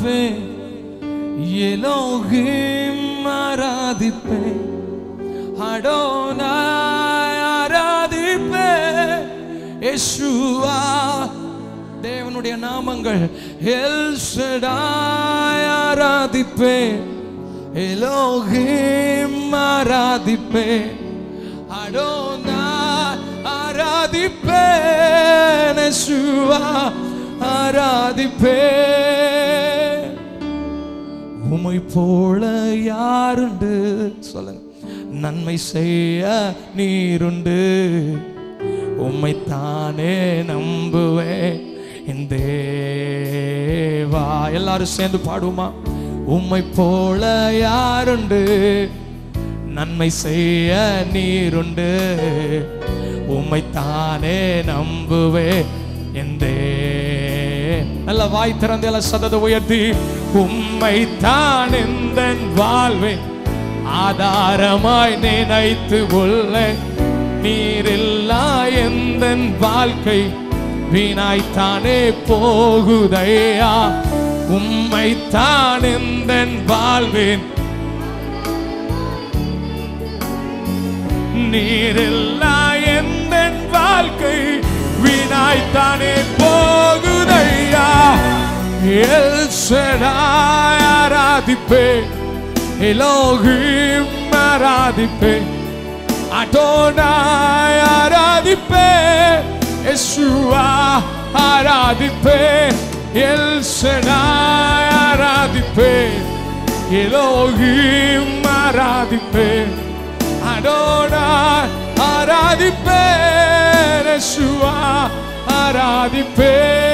ஆராதிப்பேன், எலோகிம் ஆராதிப்பேன், அடோனாய் ஆராதிப்பேன், யெஷுவா தேவனுடைய நாமங்கள், எல் ஷடாய் ஆராதிப்பேன், எலோகிம் ஆராதிப்பேன், அடோனாய் ஆராதிப்பேன், யெஷுவா ஆராதிப்பேன். உம்மை போல யாருண்டு சொல்லுங்க, நன்மை செய்ய நீருண்டு, உம்மைத்தானே நம்புவேன் என் தேவா. எல்லாரும் சேர்ந்து பாடுவோமா? உம்மை போல யாருண்டு, நன்மை செய்ய நீருண்டு, உம்மைத்தானே நம்புவேன் என் நல்ல வாய் திறந்து எல்லாம் சதத உயர்த்தி, உம்மைத்தான் எந்தன் வாழ்வே ஆதாரமாய் நினைத்து கொள்ள, நீரில்லா எந்தன் வாழ்க்கை வீணாய்த்தானே போகுதையா. உம்மைத்தான் எந்தன் வாழ்வேன், நீரில்லா எந்தன் வாழ்க்கை வீணாய்த்தானே போகுதையா. எல் ஷடாய் ஆராதிப்பேன், எலோகிம் ஆராதிப்பேன், அடோனாய் ஆராதிப்பேன், யெஷுவா ஆராதிப்பேன், எல் ஷடாய் ஆராதிப்பேன், எலோகிம் ஆராதிப்பேன், அடோனாய் ஆராதிப்பேன், யெஷுவா ஆராதிப்பேன்.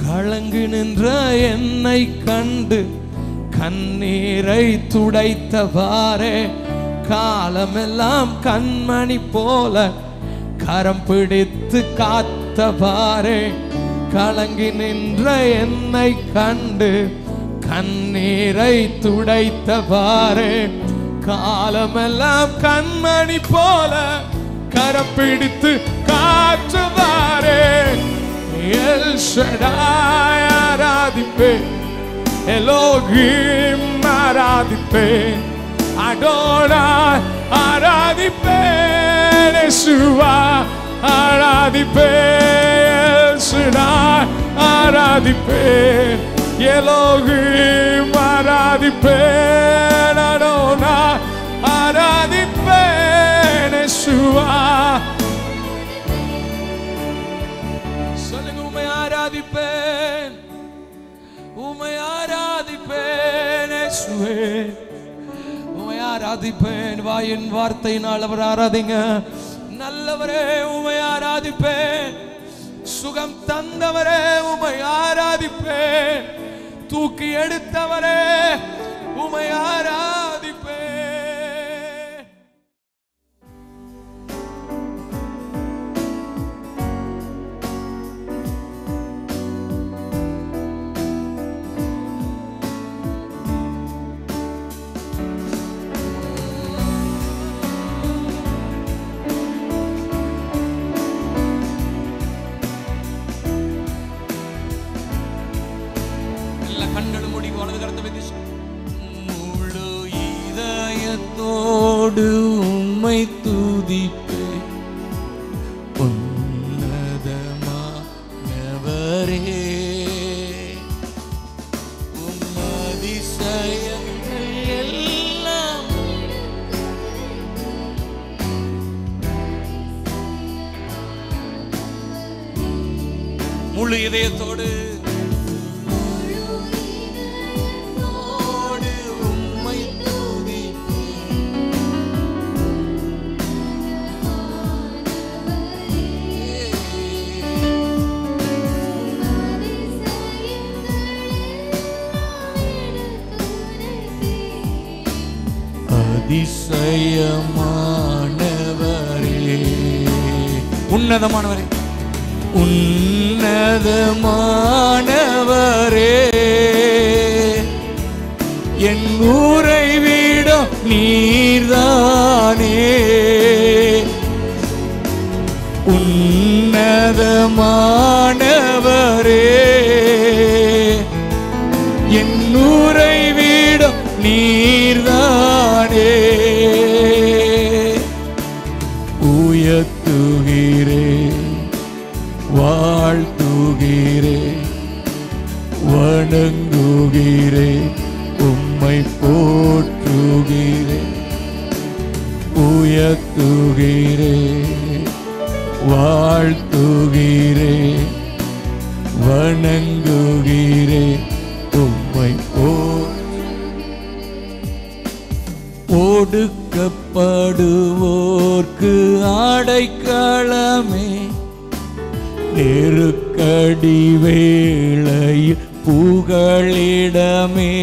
கலங்கு நின்ற என்னை கண்டு கண்ணீரை துடைத்தவாறே, காலமெல்லாம் கண்மணி போல கரம் பிடித்து காத்தவாறே. கலங்கி நின்ற என்னை கண்டு கண்ணீரை துடைத்தவாறே, காலமெல்லாம் கண்மணி போல கரம் பிடித்து காத்தவாறே. எல் ஷடாய் ஆராதிப்பேன், எலோகிம் ஆராதிப்பேன், அடோனாய் ஆராதிப்பேன், யெஷுவா ஆராதிப்பேன், எல் ஷடாய் ஆராதிப்பேன், எலோகிம் ஆராதிப்பேன், அடோனாய் ஆராதிப்பேன், யெஷுவா. சொல்லுங்க, உம்மை ஆராதிப்பேன், உம்மை ஆராதிப்பேன், யேசுவே உம்மை ஆராதிப்பேன். வாயின் வார்த்தையினால் அவர் ஆராதிங்க. நல்லவரே உம்மை ஆராதிப்பேன், சுகம் தந்தவரே உம்மை ஆராதிப்பேன், தூக்கி எடுத்தவரே உம்மை ஆராதிப்பேன். கண்களும் மூடி வலது கரத்தை வைத்து முழு இதயத்தோடு உம்மை துதிப்பேன், உன்னதமானவரே, உம் அதிசயங்கள் எல்லாம் முழு இதயத்தோடு அதிசயமானவரே, உன்னதமானவரே, உன்னதமானவரே, என் ஊரை விடும் நீர்தானே, உன்னதமானவரே, உம்மை போற்றுகிறேன், உயர்த்துகிறேன், வாழ்த்துகிறேன், வணங்குகிறேன் உம்மை ஒடுக்கப்படுவோர்க்கு அடைக்கலமே, நெருக்கடி வேளையில் புகழிடமே,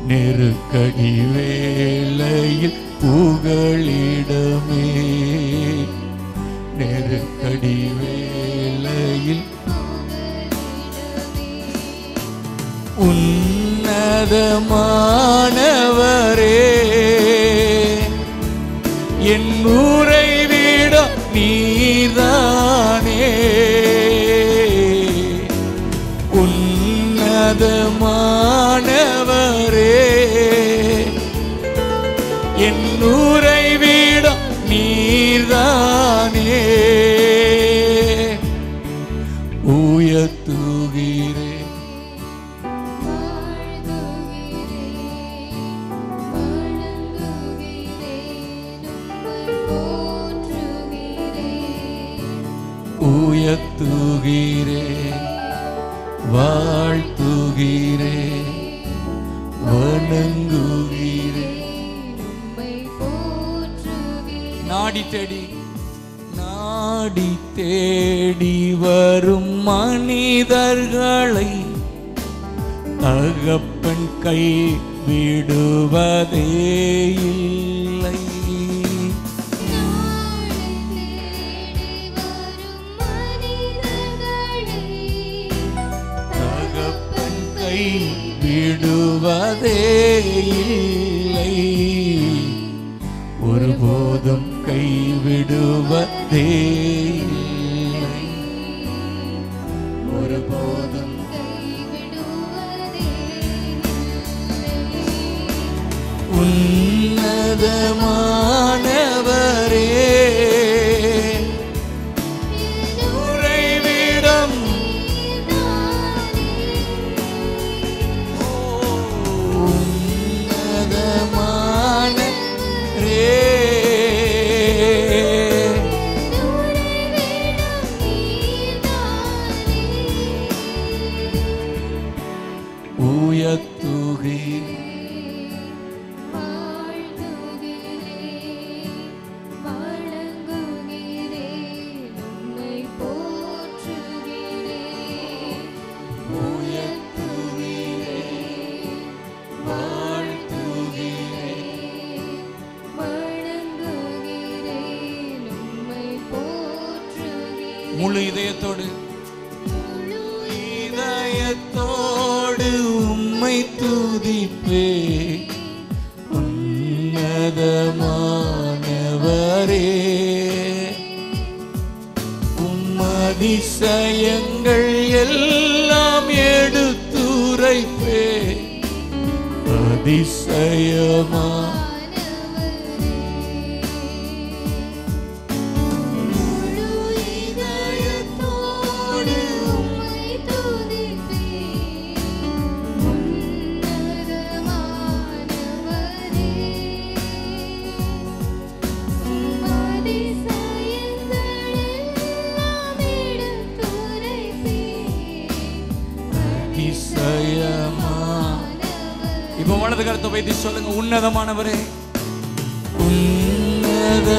நெருக்கடி வேளையில் புகழிடமே, நெருக்கடி வேளையில் உன்னதமானவரே, என் உறைவிடம் நீதானே, உன்னதமானவரே, என் உறைவிடம் நீதானே, உயர்த்துகிறேன், உயர்த்துகிறேன், வாழ்த்துகிறேன், வணங்குகிறேன். நாடி தேடி வரும் மனிதர்களை தகப்பன் கை விடுவதே இல்லை, தகப்பன் கை விடுவதே இல்லை, ஒருபோதும் கைவிடுவதே இல்லை, ஒருபோதும் உன்னதமானவரே, உறைவிடம் உன்னதமானவரே, உயர்த்துகிறேன், முழு இதயத்தோடு உம்மை துதிப்பே, உன்னதமானவரே, அதிசயங்கள் எல்லாம் எடுத்துரைப்பே, அதிசயமா இப்போ வலது கரத்தை வைத்து சொல்லுங்க, உன்னதமானவரே, உன்னதமானவரே,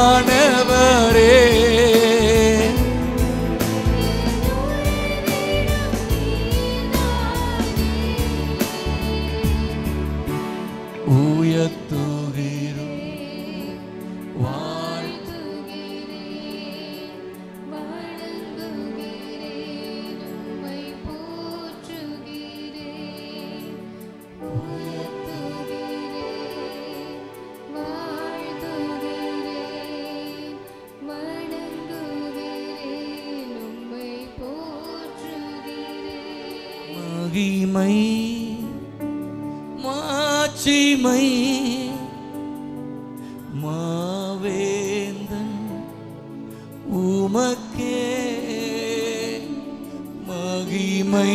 உன்னதமானவரே, உயர்த்துகிறோம், வணங்குகிறேன், உம்மை போற்றுகிறேன், உயர்த்துகிறேன், மகிமை மாட்சிமை மாவேந்தன் உமக்கே மகிமை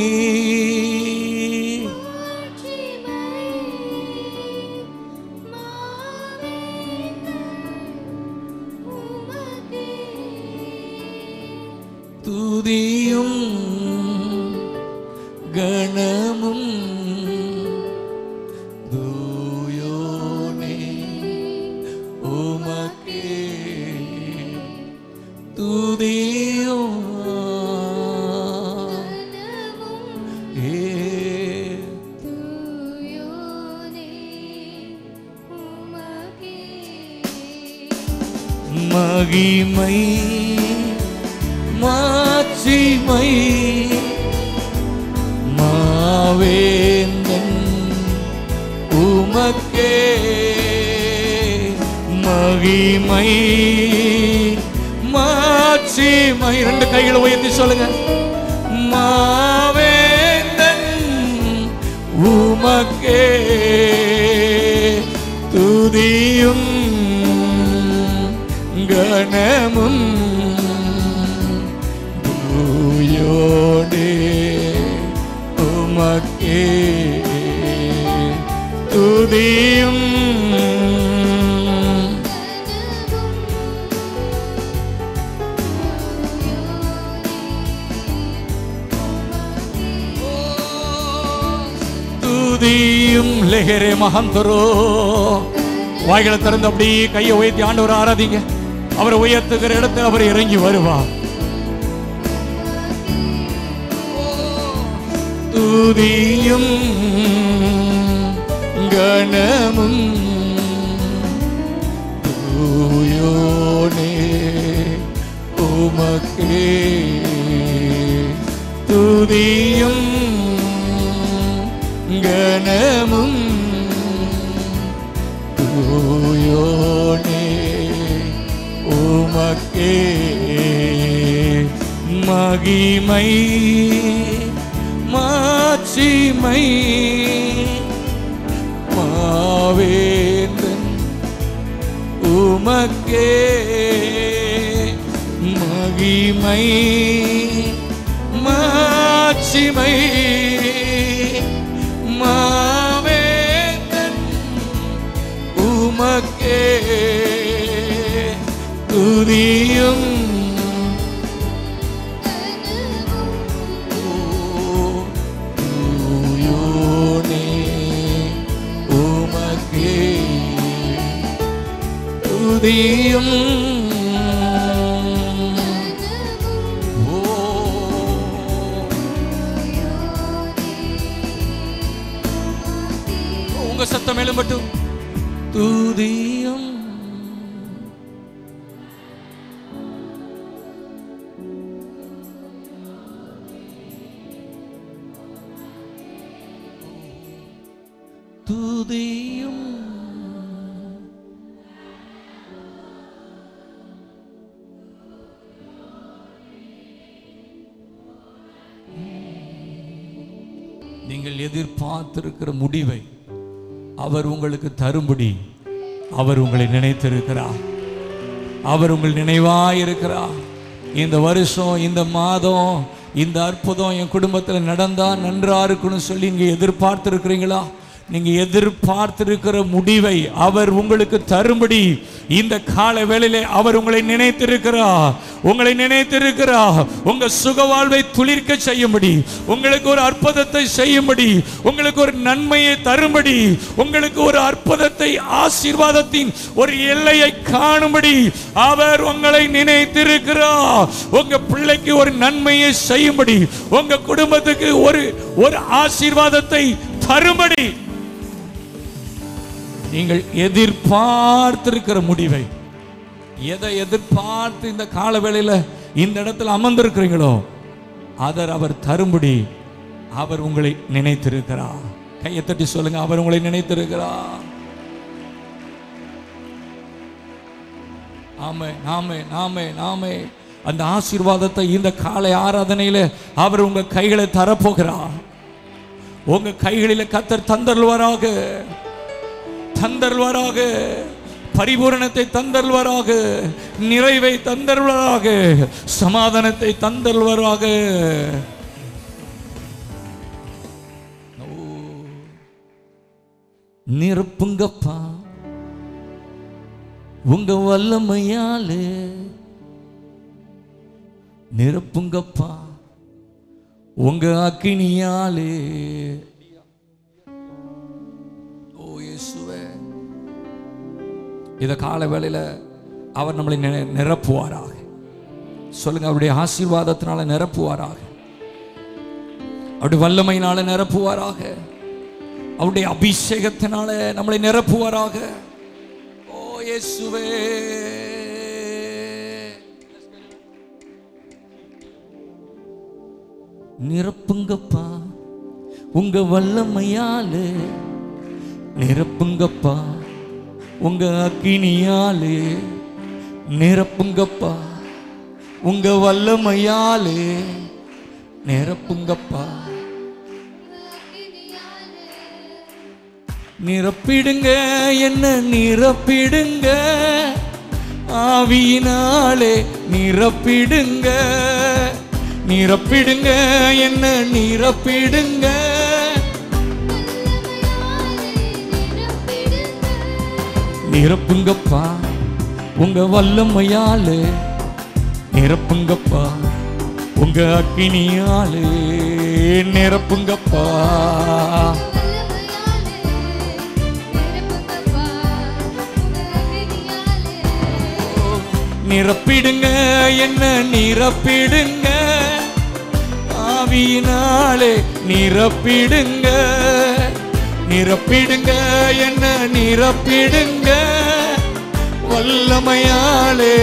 துதியும் கணமும் தூயோனே உமக்கே துதியும் மகிமை மாட்சிமை மாவேந்தன் உமக்கே மகிமை மாட்சிமை. ரெண்டு கைகளை உயர்த்தி சொல்லுங்க. மாவேந்தன் உமக்கே துதியும் கணமும் தூயோனே உமக்கே துதியும் துதியும் லெஹரே மகந்தரோ. வாய்களை திறந்து அப்படியே கையை உயர்த்தி ஆண்டவரை ஆராதிங்க. அவரை உயர்த்துகிற இடத்துல அவர் இறங்கி வருவார். துதியும் கணமும் தூயோனே உமக்கே துதியும் கணமும் தூயோனே உமக்கே மகிமை மாட்சிமை மாவேந்தன் உமக்கே மகிமை மாட்சிமை மாவேந்தன் உமக்கே துதியும் தூயோனே உமக்கே துதியும் உங்க சத்தம் எழும்பட்டும். துதியும் துதியும் நீங்கள் எதிர்பார்த்திருக்கிற முடிவை அவர் உங்களுக்கு தரும்படி அவர் உங்களை நினைத்திருக்கிறார். அவர் உங்கள் நினைவாயிருக்கிறார். இந்த வருஷம், இந்த மாதம், இந்த அற்புதம் என் குடும்பத்தில் நடந்தா நன்றா இருக்குன்னு சொல்லி நீங்க எதிர்பார்த்திருக்கிறீங்களா? நீங்க எதிர்பார்த்திருக்கிற முடிவை அவர் உங்களுக்கு தரும்படி இந்த கால வேளையிலே அவர் உங்களை நினைத்திருக்கிறார். உங்களை நினைத்திருக்கிறார். உங்க சுக வாழ்வை துளிர்க்க செய்யும்படி, உங்களுக்கு ஒரு அற்புதத்தை செய்யும்படி, உங்களுக்கு ஒரு நன்மையை தரும்படி, உங்களுக்கு ஒரு அற்புதத்தை, ஆசீர்வாதத்தின் ஒரு எல்லையை காணும்படி அவர் உங்களை நினைத்திருக்கிறார். உங்க பிள்ளைக்கு ஒரு நன்மையை செய்யும்படி, உங்க குடும்பத்துக்கு ஒரு ஆசீர்வாதத்தை தரும்படி நீங்கள் எதிர்பார்த்திருக்கிற முடிவை, எதை எதிர்பார்த்து இந்த கால வேளையில இந்த இடத்துல அமர்ந்திருக்கிறீங்களோ அதை அவர் தரும்படி அவர் உங்களை நினைத்திருக்கிறார். கையை தட்டி சொல்லுங்க, அவர் உங்களை நினைத்திருக்கிறார். ஆமே நாமே நாமே நாமே. அந்த ஆசீர்வாதத்தை இந்த காலை ஆராதனையில அவர் உங்க கைகளை தரப்போகிறார். உங்க கைகளில் கர்த்தர் தந்தருள்வாராக, தந்தருள்வாராக. பரிபூரணத்தை தந்தருள்வாராக, நிறைவை தந்தருள்வாராக, சமாதானத்தை தந்தருள்வாராக. நிரப்புங்கப்பா உங்க வல்லமையாலே, நிரப்புங்கப்பா உங்க அக்கினியாலே. ஓ இயேசுவே, இத கால வேளையில அவர் நம்மளை நிரப்புவாராக. சொல்லுங்க, அவருடைய ஆசீர்வாதத்தினால நிரப்புவாராக, அவருடைய வல்லமையினால நிரப்புவாராக, அவருடைய அபிஷேகத்தினால நம்மளை நிரப்புவாராக. ஓ இயேசுவே, நிரப்புங்கப்பா உங்க வல்லமையாலே, நிரப்புங்கப்பா உங்க அக்கினியாலே, நிரப்புங்கப்பா உங்க வல்லமையாலே, நிரப்புங்கப்பா. நிரப்பிடுங்க என்ன, நிரப்பிடுங்க ஆவியினாலே, நிரப்பிடுங்க, நிரப்பிடுங்க என்ன, நிரப்பிடுங்க. நிரப்புங்கப்பா உங்க வல்லமையாலே, நிரப்புங்கப்பா உங்க அக்கினியாலே, நிரப்புங்கப்பா. நிரப்பிடுங்க என்ன, நிரப்பிடுங்க ஆவியினாலே, நிரப்பிடுங்க, நிரப்பிடுங்க என்ன, நிரப்பிடுங்க வல்லமையாலே.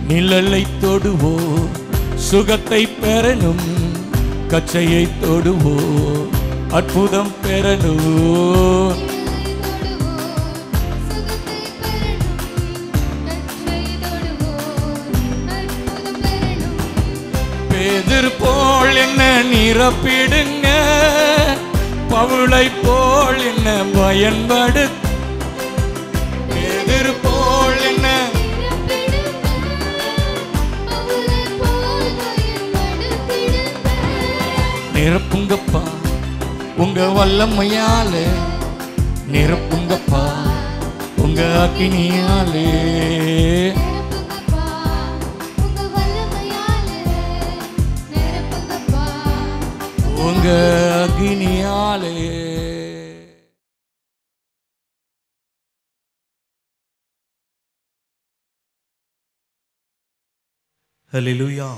நிழலை தொடுவோ சுகத்தை பெறணும், கச்சையை தொடுவோ அற்புதம் பெறணும். பேதுரு போல் என்ன நிரப்பிடுங்க, பவுலை போல் என்ன பயன்படு, பேதுரு போல் என்ன நிரப்புங்கப்பா உங்க வல்லமையாலே, நிரப்புங்கப்பா உங்க அக்கினியாலே, உங்க அக்கினியாலே. ஹல்லேலூயா.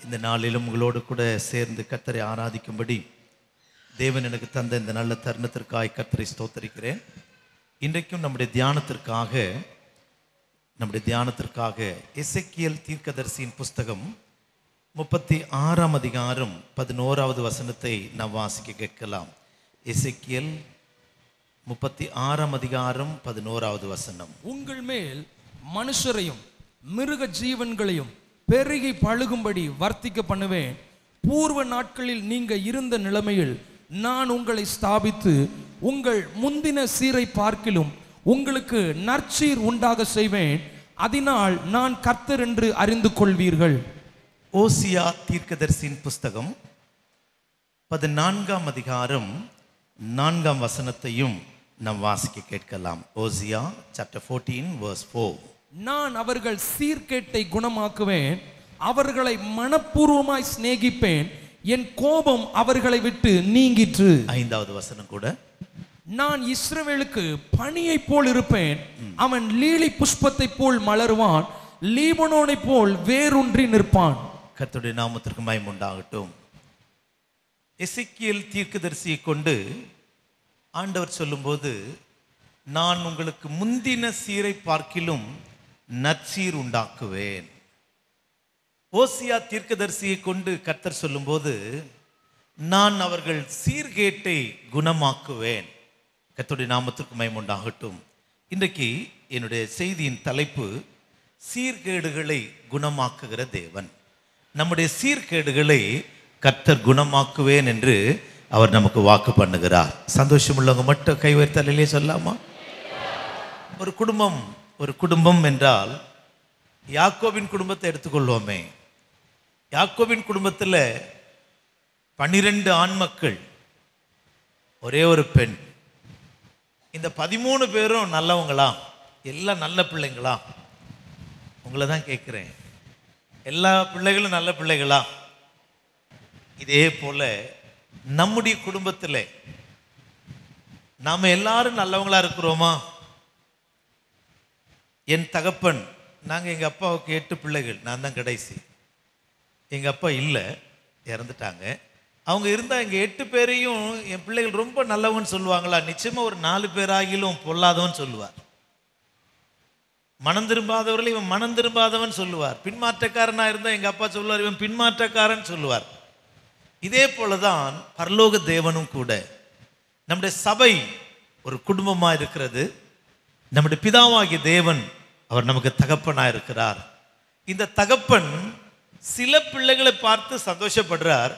இந்த நாளிலும் உங்களோடு கூட சேர்ந்து கர்த்தரை ஆராதிக்கும்படி தேவன் எனக்கு தந்த இந்த நல்ல தருணத்திற்காக கர்த்தரை ஸ்தோத்தரிக்கிறேன். இன்றைக்கும் நம்முடைய தியானத்திற்காக எசேக்கியேல் தீர்க்கதரிசியின் புஸ்தகம் 36ஆம் அதிகாரம் 11வது வசனத்தை நாம் வாசிக்க கேட்கலாம். எசேக்கியேல் 36ஆம் அதிகாரம் 11வது வசனம். உங்கள் மேல் மனுஷரையும் மிருக ஜீவன்களையும் பெருகி பழுகும்படி வர்த்திக்க பண்ணுவேன். பூர்வ நாட்களில் நீங்க இருந்த நிலைமையில் நான் உங்களை ஸ்தாபித்து உங்கள் முந்தின சீரை பார்க்கிலும் உங்களுக்கு நற்சீர் உண்டாக செய்வேன். அதனால் நான் கர்த்தர் என்று அறிந்து கொள்வீர்கள். ஓசியா தீர்க்கதரிசியின் புஸ்தகம் 14ஆம் அதிகாரம் 4ஆம் வசனத்தையும் நாம் வாசிக்க கேட்கலாம். ஓசியா chapter 14 verse 4. நான் அவர்கள் சீர்கேட்டை குணமாக்குவேன், அவர்களை மனப்பூர்வமாய் சிநேகிப்பேன், என் கோபம் அவர்களை விட்டு நீங்கிற்று. 5வது வசனம் கூட, நான் இஸ்ரவேலுக்கு பனியை போல் இருப்பேன், அவன் லீலி புஷ்பத்தை போல் மலருவான், லீபனோனை போல் வேரூன்றி நிற்பான். கர்த்தருடைய நாமத்திற்கு மகிமை உண்டாகட்டும். எசேக்கியேல் தீர்க்கதரிசியை கொண்டு ஆண்டவர் சொல்லும்போது, நான் உங்களுக்கு முந்தின சீரை பார்க்கிலும் நற்சீர் உண்டாக்குவேன். ஓசியா தீர்க்கதரிசியை கொண்டு கர்த்தர் சொல்லும்போது, நான் அவர்கள் சீர்கேட்டை குணமாக்குவேன். கர்த்தருடைய நாமத்திற்கு மகிமை உண்டாகட்டும். இன்றைக்கு என்னுடைய செய்தியின் தலைப்பு, சீர்கேடுகளை குணமாக்குகிற தேவன். நம்முடைய சீர்கேடுகளை கர்த்தர் குணமாக்குவேன் என்று அவர் நமக்கு வாக்கு பண்ணுகிறார். சந்தோஷம் உள்ளவங்க மட்டும் கை உயர்த்தலையே சொல்லாமா? ஒரு குடும்பம் என்றால் யாக்கோபின் குடும்பத்தை எடுத்துக்கொள்வோமே. யாக்கோபின் குடும்பத்தில் 12 ஆண் மக்கள், ஒரே ஒரு பெண். இந்த 13 பேரும் நல்லவங்களா? எல்லாம் நல்ல பிள்ளைங்களா? உங்களை தான் கேட்குறேன். எல்லா பிள்ளைகளும் நல்ல பிள்ளைகளா? இதே போல நம்முடைய குடும்பத்தில் நாம் எல்லாரும் நல்லவங்களா இருக்கிறோமா? என் தகப்பன், நாங்கள் எங்கள் அப்பாவுக்கு 8 பிள்ளைகள், நான் தான் கடைசி. எங்கள் அப்பா இல்லை, இறந்துட்டாங்க. அவங்க இருந்தால் எங்கள் 8 பேரையும் என் பிள்ளைகள் ரொம்ப நல்லவன்னு சொல்லுவாங்களா? நிச்சயமாக ஒரு 4 பேராகிலும் பொல்லாதவன் சொல்லுவார். மனம் திரும்பாதவர்கள் இவன் மனம் திரும்பாதவன் சொல்லுவார். பின்மாற்றக்காரனாக இருந்தால் எங்கள் அப்பா சொல்லுவார், இவன் பின்மாற்றக்காரன் சொல்லுவார். இதே போலதான் பரலோக தேவனும் கூட. நம்முடைய சபை ஒரு குடும்பமாக இருக்கிறது. நம்முடைய பிதாவாகிய தேவன் அவர் நமக்கு தகப்பனாக இருக்கிறார். இந்த தகப்பன் சில பிள்ளைகளை பார்த்து சந்தோஷப்படுறார்,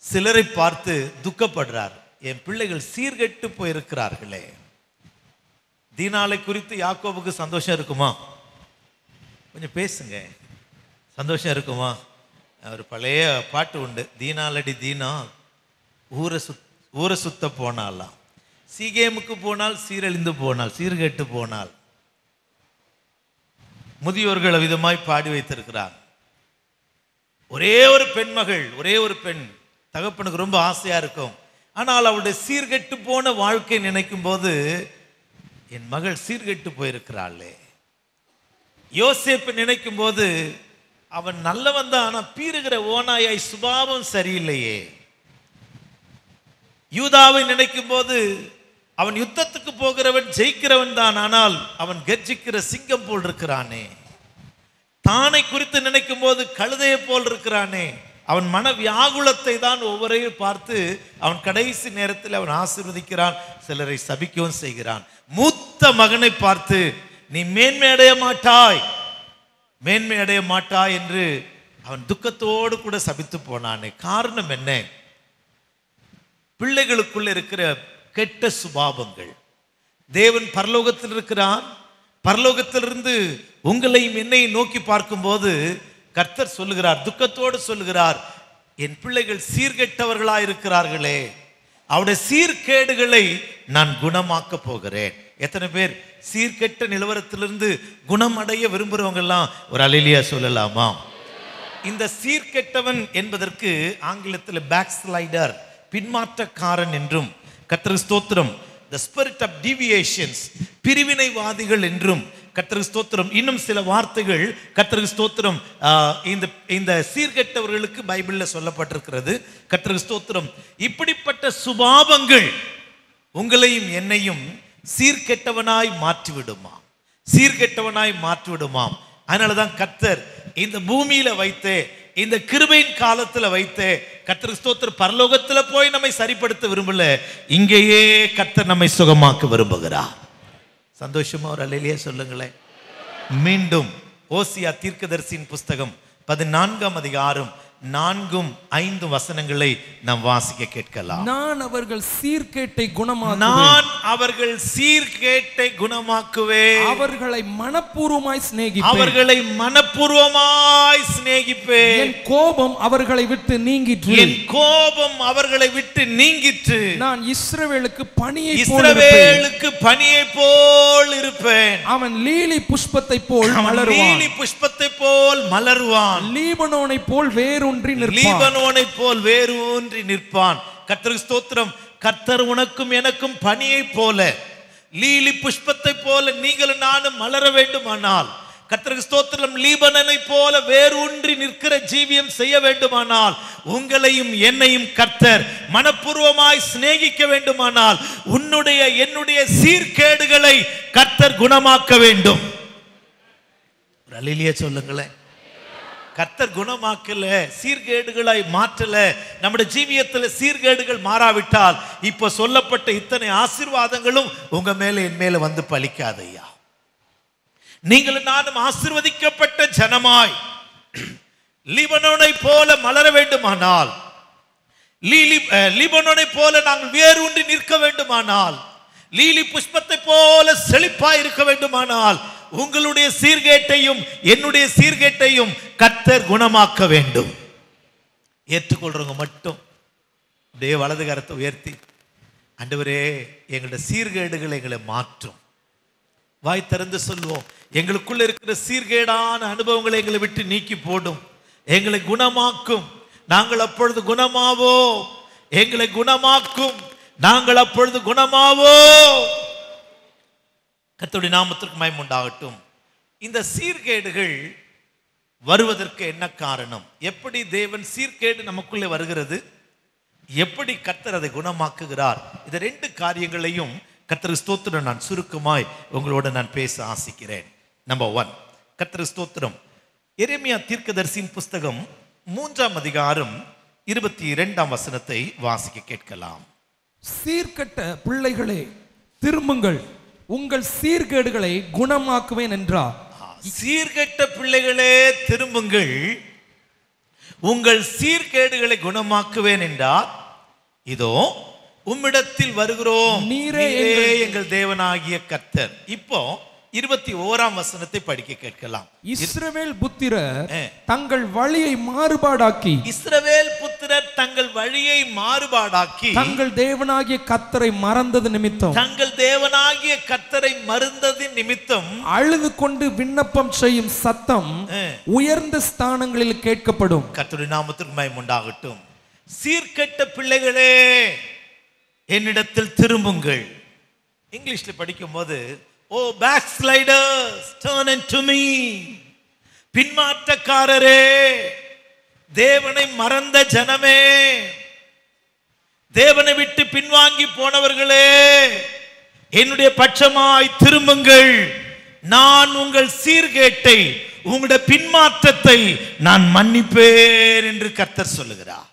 சிலரை பார்த்து துக்கப்படுறார். என் பிள்ளைகள் சீர்கெட்டு போயிருக்கிறார்களே. தீனாலை குறித்து யாக்கோபுக்கு சந்தோஷம் இருக்குமா? கொஞ்சம் பேசுங்க. சந்தோஷம் இருக்குமா? ஒரு பழைய பாட்டு உண்டு, தீனாலடி தீனா ஊரை சுத்த போனாலாம், சீகேமுக்கு போனால் சீரழிந்து போனால், சீர்கெட்டு போனால். முதியோர்கள் விதமாய் பாடி வைத்திருக்கிறார். ஒரே ஒரு பெண்மகள், ஒரே ஒரு பெண், தகப்பனுக்கு ரொம்ப ஆசையா இருக்கும். ஆனால் அவளுடைய சீர்கெட்டு போன வாழ்க்கை நினைக்கும் போது, என் மகள் சீர்கெட்டு போயிருக்கிறாளே. யோசேப்பு நினைக்கும் போது, அவன் நல்லவன் தான், ஆனா பீறுகிற ஓனாயாய் சுபாவம் சரியில்லையே. யூதாவை நினைக்கும் போது, அவன் யுத்தத்துக்கு போகிறவன், ஜெயிக்கிறவன் தான், ஆனால் அவன் கர்ஜிக்கிற சிங்கம் போல் இருக்கிறானே. தானை குறித்து நினைக்கும் போது கழுதையை போல் இருக்கிறானே. அவன் மன வியாகுலத்தை தான் ஒவ்வொருவரையும் பார்த்து அவன் கடைசி நேரத்தில் அவன் ஆசீர்வதிக்கிறான், சிலரை சபிக்கவும் செய்கிறான். மூத்த மகனை பார்த்து நீ மேன்மை அடைய மாட்டாய், மேன்மை அடைய மாட்டாய் என்று அவன் துக்கத்தோடு கூட சபித்து போனானே. காரணம் என்ன? பிள்ளைகளுக்குள்ள இருக்கிற கெட்ட சுபாவங்கள். தேவன் பரலோகத்தில் இருக்கிறார். பரலோகத்திலிருந்து உங்களையும் என்னையும் நோக்கி பார்க்கும்போது கர்த்தர் சொல்லுகிறார், துக்கத்தோடு சொல்லுகிறார், என் பிள்ளைகள் சீர்கெட்டவர்களாயிருக்கிறார்களே, அவருடைய சீர்கேடுகளை நான் குணமாக்க போகிறேன். எத்தனை பேர் சீர்கெட்ட நிலவரத்திலிருந்து குணம் அடைய விரும்புறவங்க எல்லாம் ஒரு அல்லேலூயா சொல்லலாமா? இந்த சீர்கெட்டவன் என்பதற்கு ஆங்கிலத்தில் பேக் ஸ்லைடர், பின்மாற்றக்காரன் என்றும், கர்த்தருக்கு ஸ்தோத்திரம், the spirit of deviations, பிரிவினைவாதிகள் என்றும், கர்த்தருக்கு ஸ்தோத்திரம், இன்னும் சில வார்த்தைகள் கர்த்தருக்கு ஸ்தோத்திரம் இந்த சீர்கெட்டவர்களுக்கு பைபிள்ல சொல்லப்பட்டிருக்கிறது. கர்த்தருக்கு ஸ்தோத்திரம். இப்படிப்பட்ட சுபாவங்கள் உங்களையும் என்னையும் சீர்கெட்டவனாய் மாற்றிவிடுமா, சீர்கெட்டவனாய் மாற்றிவிடுமாம். அதனாலதான் கர்த்தர் இந்த பூமியில வைத்தே, இந்த கிருபையின் காலத்துல வைத்தே, கர்த்தருக்கு ஸ்தோத்திரம், பரலோகத்துல போய் நம்மை சரிப்படுத்த விரும்பல, இங்கேயே கர்த்தர் நம்மை சுகமாக்க விரும்புகிறார். சந்தோஷமா ஒரு அல்லேலூயா சொல்லுங்களேன். மீண்டும் ஓசியா தீர்க்கதரிசியின் புஸ்தகம் 14ஆம் அதிகாரம் 4-5 வசனங்களை நாம் வாசிக்க கேட்கலாம். நான் அவர்கள் சீர்கேட்டை குணமாக்குவேன், நான் அவர்கள் சீர்கேட்டை குணமாக்குவேன், அவர்களை மனப்பூர்வமாய் சிநேகிப்பேன், அவர்களை மனப்பூர்வமாய் சிநேகிப்பேன், என் கோபம் அவர்களை விட்டு நீங்கிற்று, என் கோபம் அவர்களை விட்டு நீங்கிற்று, நான் இஸ்ரவேலுக்கு பனியை போல் இருப்பேன், அவன் லீலி புஷ்பத்தை போல் மலருவான், லீலி புஷ்பத்தை போல் மலருவான், லீபனோனை போல் வேரூன்றி நிற்பான், லீபனோனை போல் வேரூன்றி நிற்பான். கர்த்தருக்கு ஸ்தோத்திரம். கர்த்தர் உனக்கும் எனக்கும் பனியை போல, லீலி புஷ்பத்தை போல நீங்களும் நானும் மலர வேண்டுமானால், கர்த்தருக்கு ஸ்தோத்திரம், லீபனனை போல வேரூன்றி நிற்கிற ஜீவியம் செய்ய வேண்டுமானால், உங்களையும் என்னையும் கர்த்தர் மனப்பூர்வமாய் சிநேகிக்க வேண்டுமானால், உன்னுடைய என்னுடைய சீர்கேடுகளை கர்த்தர் குணமாக்க வேண்டும். ஒரு அல்லேலூயா சொல்லுங்களேன். கர்த்தர் குணமாக்கல, சீர்கேடுகளை மாற்றல, நம்முடைய ஜீவியத்தில் சீர்கேடுகள் மாறாவிட்டால் இப்ப சொல்லப்பட்ட இத்தனை ஆசீர்வாதங்களும் உங்க மேல என் மேல வந்து பலிக்காதையா. நீங்களும் நானும் ஆசீர்வதிக்கப்பட்ட ஜனமாய் லீபனோனை போல மலர வேண்டுமானால், லீபனோனை போல நாங்கள் வேரூன்றி நிற்க வேண்டுமானால், லீலி புஷ்பத்தை போல செழிப்பாய் இருக்க வேண்டுமானால், உங்களுடைய சீர்கேட்டையும் என்னுடைய சீர்கேட்டையும் கர்த்தர் குணமாக்க வேண்டும். ஏற்றுக்கொள்றவங்க மட்டும் அப்படியே வலது கரத்தை உயர்த்தி, ஆண்டவரே எங்களுடைய சீர்கேடுகளை எங்களை மாற்றும். வாய் திறந்து சொல்வோம், எங்களுக்குள்ள இருக்கிற சீர்கேடான அனுபவங்களை எங்களை விட்டு நீக்கி போடும், எங்களை குணமாக்கும், நாங்கள் அப்பொழுது குணமாவோ. எங்களை குணமாக்கும், நாங்கள் அப்பொழுது குணமாவோ. கர்த்தருடைய நாமத்திற்கு மகிமை உண்டாகட்டும். இந்த சீர்கேடுகள் வருவதற்கு என்ன காரணம்? எப்படி தேவன் சீர்கேடு நமக்குள்ளே வருகிறது, எப்படி கர்த்தர் அதை குணமாக்குகிறார்? இந்த ரெண்டு காரியங்களையும் கர்த்தர் ஸ்தோத்திரம் நான் சுருக்கமாய் உங்களோட நான் பேச ஆசிக்கிறேன். நம்பர் 1, கர்த்தர் ஸ்தோத்திரம். எரேமியா தீர்க்கதரிசியின் புஸ்தகம் 3ஆம் அதிகாரம் 22ஆம் வசனத்தை வாசிக்க கேட்கலாம். சீர்கெட்ட பிள்ளைகளே திரும்புங்கள், உங்கள் சீர்கேடுகளை குணமாக்குவேன் என்றார். சீர்கெட்ட பிள்ளைகளே திரும்புங்கள், உங்கள் சீர்கேடுகளை குணமாக்குவேன் என்றார். இதோ உம்மிடத்தில் வருகிறோம், நீரே எங்கள் தேவனாகிய கர்த்தர். இப்போ 21ஆம் வசனத்தை படிக்க கேட்கலாம். இஸ்ரவேல் புத்திரர் தங்கள் வழியை மாறுபாடாக்கி, இஸ்ரவேல் புத்திரர் தங்கள் வழியை மாறுபாடாக்கி, தங்கள் தேவனாகிய கர்த்தரை மறந்தது நிமித்தம், தங்கள் தேவனாகிய கர்த்தரை மறந்ததின் நிமித்தம் அழுது கொண்டு விண்ணப்பம் செய்யும் சத்தம் உயர்ந்த ஸ்தானங்களில் கேட்கப்படும். கர்த்தருடைய நாமத்திற்கு மகிமை உண்டாகட்டும். சீர்கெட்ட பிள்ளைகளே என்னிடத்தில் திரும்புங்கள். இங்கிலீஷ்ல படிக்கும் போது, ஓ backsliders turn unto me, பின்மாற்றக்காரரே, தேவனை மறந்த ஜனமே, தேவனை விட்டு பின்வாங்கி போனவர்களே, என்னுடைய பட்சமாய் திரும்புங்கள், நான் உங்கள் சீர்கேட்டை, உங்களுடைய பின்மாற்றத்தை நான் மன்னிப்பேன் என்று கர்த்தர் சொல்லுகிறார்.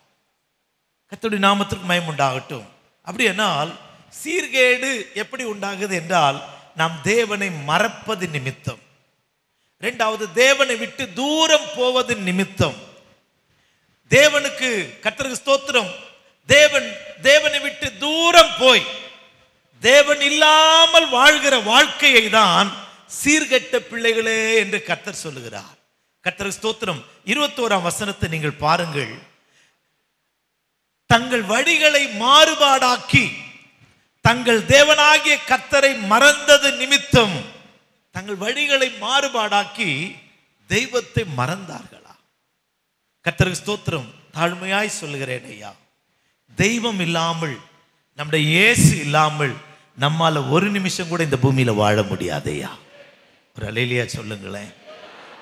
கர்த்தருடைய நாமத்திற்கு மகிமை உண்டாகட்டும். அப்படி என்னால் சீர்கேடு எப்படி உண்டாகுது என்றால், நாம் தேவனை மறப்பது நிமித்தம், இரண்டாவது தேவனை விட்டு தூரம் போவது நிமித்தம். தேவனுக்கு கர்த்தருக்கு ஸ்தோத்திரம், தேவனை விட்டு தூரம் போய் தேவன் இல்லாமல் வாழ்கிற வாழ்க்கையை தான் சீர்கெட்ட பிள்ளைகளே என்று கர்த்தர் சொல்லுகிறார். கர்த்தருக்கு ஸ்தோத்திரம். 21ஆம் வசனத்தை நீங்கள் பாருங்கள். தங்கள் வழிகளை மாறுபாடாக்கி தங்கள் தேவனாகிய கர்த்தரை மறந்தது நிமித்தம், தங்கள் வழிகளை மாறுபாடாக்கி தெய்வத்தை மறந்தார்களா? கர்த்தருக்கு ஸ்தோத்திரம். தாழ்மையாய் சொல்லுகிறேன் ஐயா, தெய்வம் இல்லாமல், நம்முடைய இயேசு இல்லாமல் நம்மால ஒரு நிமிஷம் கூட இந்த பூமியில வாழ முடியாது ஐயா. ஒரு அல்லேலூயா சொல்லுங்களேன்.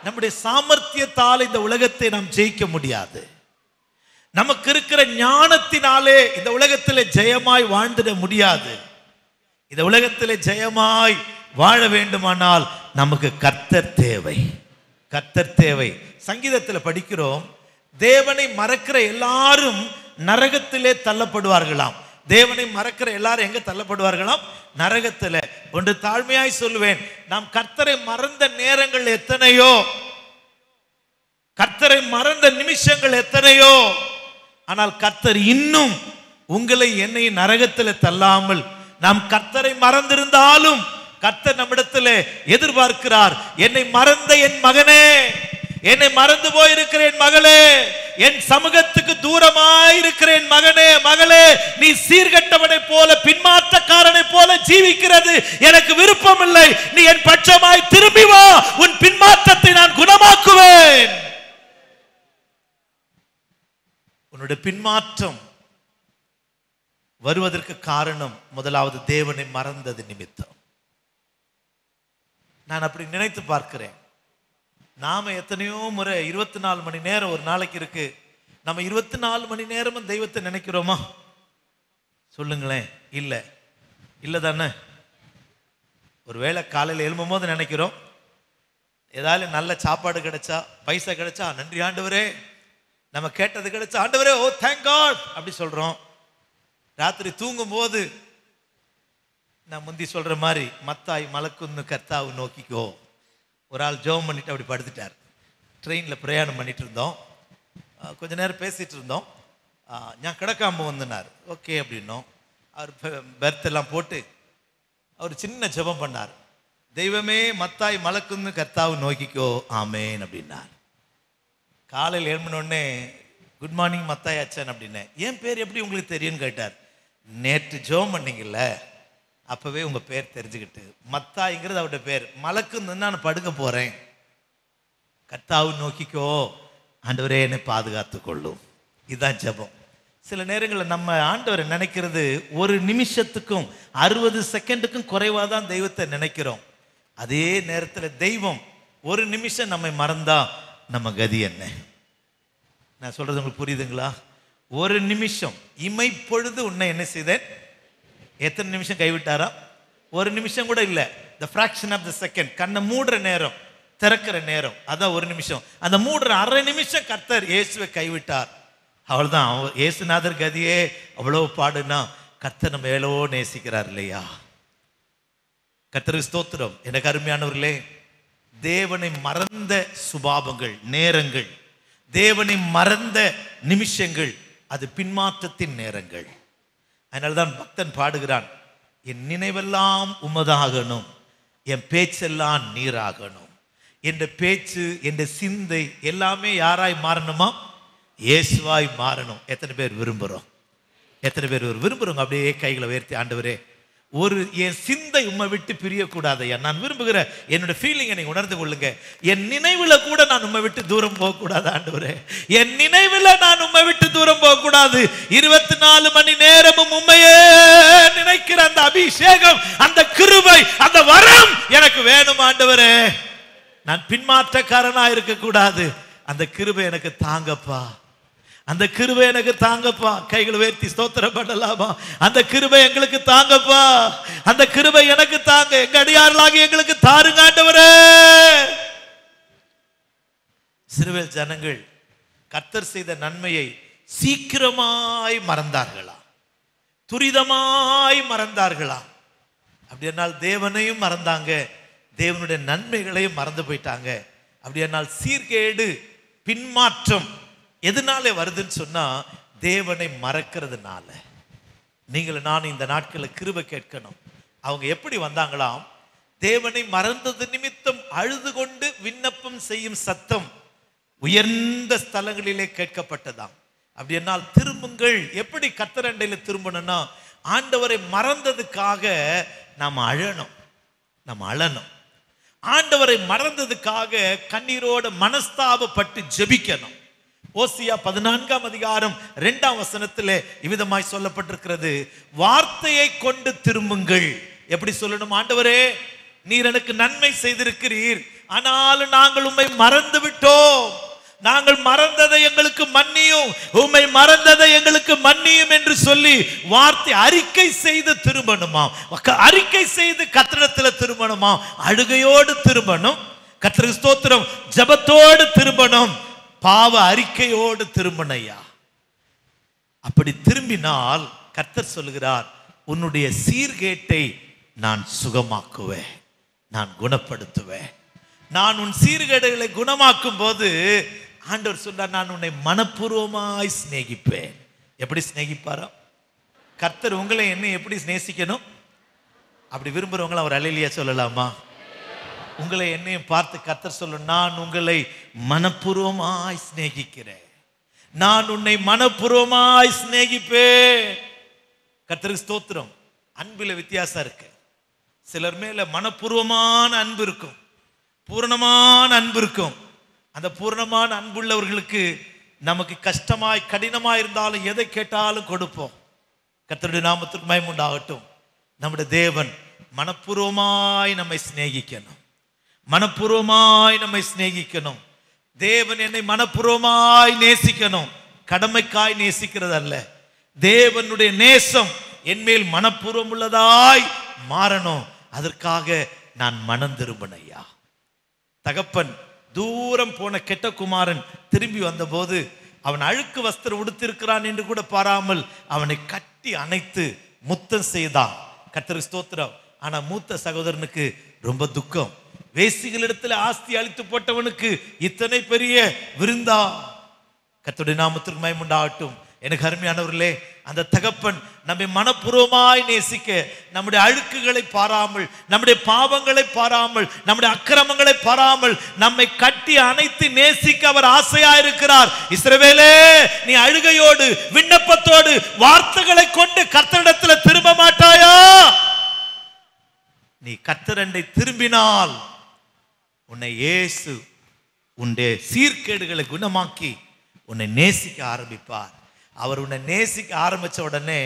நம்முடைய சாமர்த்தியத்தால் இந்த உலகத்தை நாம் ஜெயிக்க முடியாது. நமக்கு இருக்கிற ஞானத்தினாலே இந்த உலகத்திலே ஜெயமாய் வாழ்ந்திட முடியாது. இந்த உலகத்திலே ஜெயமாய் வாழ வேண்டுமானால் நமக்கு கர்த்தர் தேவை, கர்த்தர் தேவை. சங்கீதத்தில் படிக்கிறோம், தேவனை மறக்கிற எல்லாரும் நரகத்திலே தள்ளப்படுவார்களாம். தேவனை மறக்கிற எல்லாரும் எங்க தள்ளப்படுவார்களாம்? நரகத்தில். ஒன்று தாழ்மையாய் சொல்லுவேன், நாம் கர்த்தரை மறந்த நேரங்கள் எத்தனையோ, கர்த்தரை மறந்த நிமிஷங்கள் எத்தனையோ. ஆனால் கர்த்தர் இன்னும் உங்களை என்னை நரகத்தில் தள்ளாமல், நாம் கர்த்தரை மறந்திருந்தாலும் கர்த்தர் நம்மிடத்தில் எதிர்பார்க்கிறார், என்னை மறந்த என் மகனே, என்னை மறந்து போயிருக்கிற என் மகளே, என் சமூகத்துக்கு தூரமாயிருக்கிற என் மகனே மகளே, நீ சீர்கட்டவனை போல பின்மாற்றக்காரனை போல ஜீவிக்கிறது எனக்கு விருப்பம் இல்லை. நீ என் பட்சமாய் திரும்பி வா, உன் பின்மாற்றத்தை நான் குணமாக்குவேன். உன்னுடைய பின்மாற்றம் வருவதற்கு காரணம் முதலாவது தேவனை மறந்தது நிமித்தம். நான் அப்படி நினைத்து பார்க்கிறேன். நாம எத்தனையோ முறை 24 மணி நேரம் ஒரு நாளைக்கு இருக்கு, நம்ம 24 மணி நேரமும் தெய்வத்தை நினைக்கிறோமா? சொல்லுங்களேன். இல்லை, இல்லை தானே. ஒருவேளை காலையில் எழும்பும் போது நினைக்கிறோம், ஏதாவது நல்ல சாப்பாடு கிடைச்சா, பைசா கிடைச்சா, நன்றி ஆண்டவரே, நம்ம கேட்டது கிடைச்சா ஆண்டவரே ஓ தேங்க் காட் அப்படி சொல்றோம். ராத்திரி தூங்கும் போது நான் முந்தி சொல்ற மாதிரி, மத்தாய் மலக்குன்னு கர்த்தாவை நோக்கிக்கோ. ஒரு ஆள் ஜெபம் பண்ணிட்டு அப்படி படுத்துட்டார். ட்ரெயினில் பிரயாணம் பண்ணிட்டு இருந்தோம், கொஞ்ச நேரம் பேசிட்டு இருந்தோம். ഞാൻ കിടക്കാൻ പോകുന്നാர். ஓகே அப்படின்னோம். அவர் பெர்த் எல்லாம் போட்டு அவர் சின்ன ஜெபம் பண்ணார். தெய்வமே மத்தாய் மலக்குன்னு கர்த்தாவை நோக்கிக்கோ ஆமேன் அப்படின்னார். காலையில் எழும்பினோடனே குட் மார்னிங் மத்தாய் அச்சன் அப்படின்னேன். என் பேர் எப்படி உங்களுக்கு தெரியும்னு கேட்டார். நேற்று ஜெபம் பண்ணீங்கல்ல, அப்பவே உங்க பேர் தெரிஞ்சுக்கிட்டு. மத்தாய்ங்கிறது அவருடைய பேர். மலக்குன்னு நான் படுக்க போறேன். கர்த்தாவை நோக்கிக்கோ, ஆண்டவரே என்னை பாதுகாத்து கொள்ளும். இதுதான் ஜெபம். சில நேரங்களில் நம்ம ஆண்டவரை நினைக்கிறது ஒரு நிமிஷத்துக்கும் 60 செகண்டுக்கும் குறைவாக தான் தெய்வத்தை நினைக்கிறோம். அதே நேரத்தில் தெய்வம் ஒரு நிமிஷம் நம்மை மறந்தா நம்ம கதி என்ன? நான் சொல்றது உங்களுக்கு புரியுதுங்களா? ஒரு நிமிஷம் இமைப்பொழுது உன்னை என்ன செய்தேன்? எத்தனை நிமிஷம் கைவிட்டாரா? ஒரு நிமிஷம் கூட இல்லை. The fraction of the second. கண்ணை மூடுற நேரம், திறக்கிற நேரம், அதான் ஒரு நிமிஷம். அந்த மூடுற அரை நிமிஷம் கர்த்தர் இயேசுவை கைவிட்டார். அவ்வளோதான். இயேசுநாதர் கதியே அவ்வளோ பாடுனா கர்த்தர் நம்ம எவ்வளோ நேசிக்கிறார் இல்லையா? கர்த்தருக்கு ஸ்தோத்திரம். எனக்கு அருமையானவர்களே, தேவனை மறந்த சுபாவங்கள், நேரங்கள், தேவனை மறந்த நிமிஷங்கள், அது பின்மாற்றத்தின் நேரங்கள். அதனால்தான் பக்தன் பாடுகிறான், என் நினைவெல்லாம் உமதாகணும், என் பேச்செல்லாம் நீராகணும். என் பேச்சு, என் சிந்தை எல்லாமே யாராய் மாறணுமா? இயேசுவாய் மாறணும். எத்தனை பேர் விரும்புகிறோம்? எத்தனை பேர் விரும்புகிறோங்க? அப்படியே கைகளை உயர்த்தி, ஆண்டவரே ஒரு என் சிந்தை உம்மை விட்டு பிரியக்கூடாதையா. நான் விரும்புகிற என்னோட ஃபீலிங்கை நீங்க உணர்ந்து கொள்ளுங்க. என் நினைவுல கூட நான் உம்மை விட்டு தூரம் போகக்கூடாது ஆண்டவரே. என் நினைவுல நான் உம்மை விட்டு தூரம் போகக்கூடாது. 24 மணி நேரமும் உம்மையே நினைக்கிற அந்த அபிஷேகம், அந்த கிருபை, அந்த வரம் எனக்கு வேணும் ஆண்டவரே. நான் பின்மாற்றக்காரனா இருக்கக்கூடாது. அந்த கிருபை எனக்கு தாங்கப்பா, அந்த கிருபை எனக்கு தாங்கப்பா. கைகளை உயர்த்தி ஸ்தோத்திரம் பண்ணலாமா? அந்த கிருபை எங்களுக்கு தாங்கப்பா, அந்த கிருபை எனக்கு தாங்க. எங்க அடியார்களாகி எங்களுக்கு தாருங்க ஆண்டவரே. இஸ்ரவேல் ஜனங்கள் கர்த்தர் செய்த நன்மையை சீக்கிரமாய் மறந்தார்களா? துரிதமாய் மறந்தார்களா? அப்படியானால் தேவனையும் மறந்தாங்க, தேவனுடைய நன்மைகளையும் மறந்து போயிட்டாங்க. அப்படியானால் சீர்கேடு, பின்மாற்றம் எதனால வருதுன்னு சொன்னா தேவனை மறக்கிறதுனால. நீங்கள் நான் இந்த நாட்களில் கிருபை கேட்கணும். அவங்க எப்படி வந்தாங்களாம்? தேவனை மறந்தது நிமித்தம் அழுது கொண்டு விண்ணப்பம் செய்யும் சத்தம் உயர்ந்த ஸ்தலங்களிலே கேட்கப்பட்டதாம். அப்படி என்னால் திரும்புங்கள். எப்படி கர்த்தரண்டையில திரும்பணும்னா, ஆண்டவரை மறந்ததுக்காக நாம் அழணும், நம்ம அழணும். ஆண்டவரை மறந்ததுக்காக கண்ணீரோட மனஸ்தாபப்பட்டு ஜெபிக்கணும். ஓசியா 14ஆம் அதிகாரம் 2ஆம் வசனத்திலே இவ்விதமாய் சொல்லப்பட்டிருக்கிறது, வார்த்தையை கொண்டு திரும்புங்கள். எப்படி சொல்லணும்? ஆண்டவரே நீர் எனக்கு நன்மை செய்திருக்கிறீர், ஆனாலும் நாங்கள் உம்மை மறந்து விட்டோம். நாங்கள் மறந்ததை எங்களுக்கு மன்னியும், உம்மை மறந்ததை எங்களுக்கு மன்னியும் என்று சொல்லி வார்த்தை அறிக்கை செய்து திரும்பணுமா? அறிக்கை செய்து கர்த்தரிடத்தில் திரும்பணுமா? அழுகையோடு திரும்பணும். கர்த்தருக்கு ஸ்தோத்திரம். ஜெபத்தோடு திரும்பணும். பாவ அறிக்கையோடு திரும்பணையா. அப்படி திரும்பினால் கர்த்தர் சொல்லுகிறார், உன்னுடைய சீர்கேட்டை நான் சுகமாக்குவேன், நான் குணப்படுத்துவேன். நான் உன் சீர்கேடுகளை குணமாக்கும் போது ஆண்டவர் சொல்றார், நான் உன்னை மனப்பூர்வமாய் சிநேகிப்பேன். எப்படி சிநேகிப்பாரா? கர்த்தர் உங்களை என்ன எப்படி நேசிக்கணும்? அப்படி விரும்புறவங்களை அவர் அல்லேலூயா சொல்லலாமா? உங்களை என்னையும் பார்த்து கர்த்தர் சொல்லணும், நான் உங்களை மனப்பூர்வமாய் சிநேகிக்கிறேன், நான் உன்னை மனப்பூர்வமாய் சிநேகிப்பேன். கர்த்தருக்கு ஸ்தோத்திரம். அன்பில வித்தியாசம் இருக்கு. சிலர் மேல மனப்பூர்வமான அன்பு இருக்கும், பூரணமான அன்பு இருக்கும். அந்த பூரணமான அன்புள்ளவர்களுக்கு நமக்கு கஷ்டமாய் கடினமாய் இருந்தாலும் எதை கேட்டாலும் கொடுப்போம். கர்த்தருடைய நாமத்திற்கு மகிமை உண்டாகட்டும். நம்முடைய தேவன் மனப்பூர்வமாய் நம்மை சிநேகிக்கணும், மனப்பூர்வமாய் நம்மை சிநேகிக்கணும். தேவன் என்னை மனப்பூர்வமாய் நேசிக்கணும், கடமைக்காய் நேசிக்கிறது அல்ல. தேவனுடைய நேசம் என்மேல் மனப்பூர்வம் உள்ளதாய் மாறணும். அதற்காக நான் மனம் திரும்பினையா. தகப்பன் தூரம் போன கெட்ட குமாரன் திரும்பி வந்தபோது அவன் அழுக்கு வஸ்திரம் உடுத்திருக்கிறான் என்று கூட பாராமல் அவனை கட்டி அணைத்து முத்தம் செய்தான். கர்த்தருக்கு ஸ்தோத்திரம். ஆனா மூத்த சகோதரனுக்கு ரொம்ப துக்கம். வேசிகளிடத்துல ஆஸ்தி அழித்து போட்டவனுக்கு இத்தனை பெரிய விருந்தா? கர்த்தருடைய நாமத்திற்கு மகிமை உண்டாகட்டும். எனக்கு அருமையானவர்களே, அந்த தகப்பன் நம்மை மனப்பூர்வமாய் நேசிக்க, நம்முடைய அழுக்குகளை பாராமல், நம்முடைய பாவங்களை பாராமல், நம்முடைய அக்கிரமங்களை பாராமல் நம்மை கட்டி அணைத்து நேசிக்க அவர் ஆசையா இருக்கிறார். இஸ்ரவேலே, நீ அழுகையோடு விண்ணப்பத்தோடு வார்த்தைகளை கொண்டு கர்த்தரிடத்தில் திரும்ப மாட்டாயா? நீ கர்த்தரண்டை திரும்பினால் உன்னை இயேசு உன்னுடைய சீர்கேடுகளை குணமாக்கி உன்னை நேசிக்க ஆரம்பிப்பார். அவர் உன்னை நேசிக்க ஆரம்பிச்ச உடனே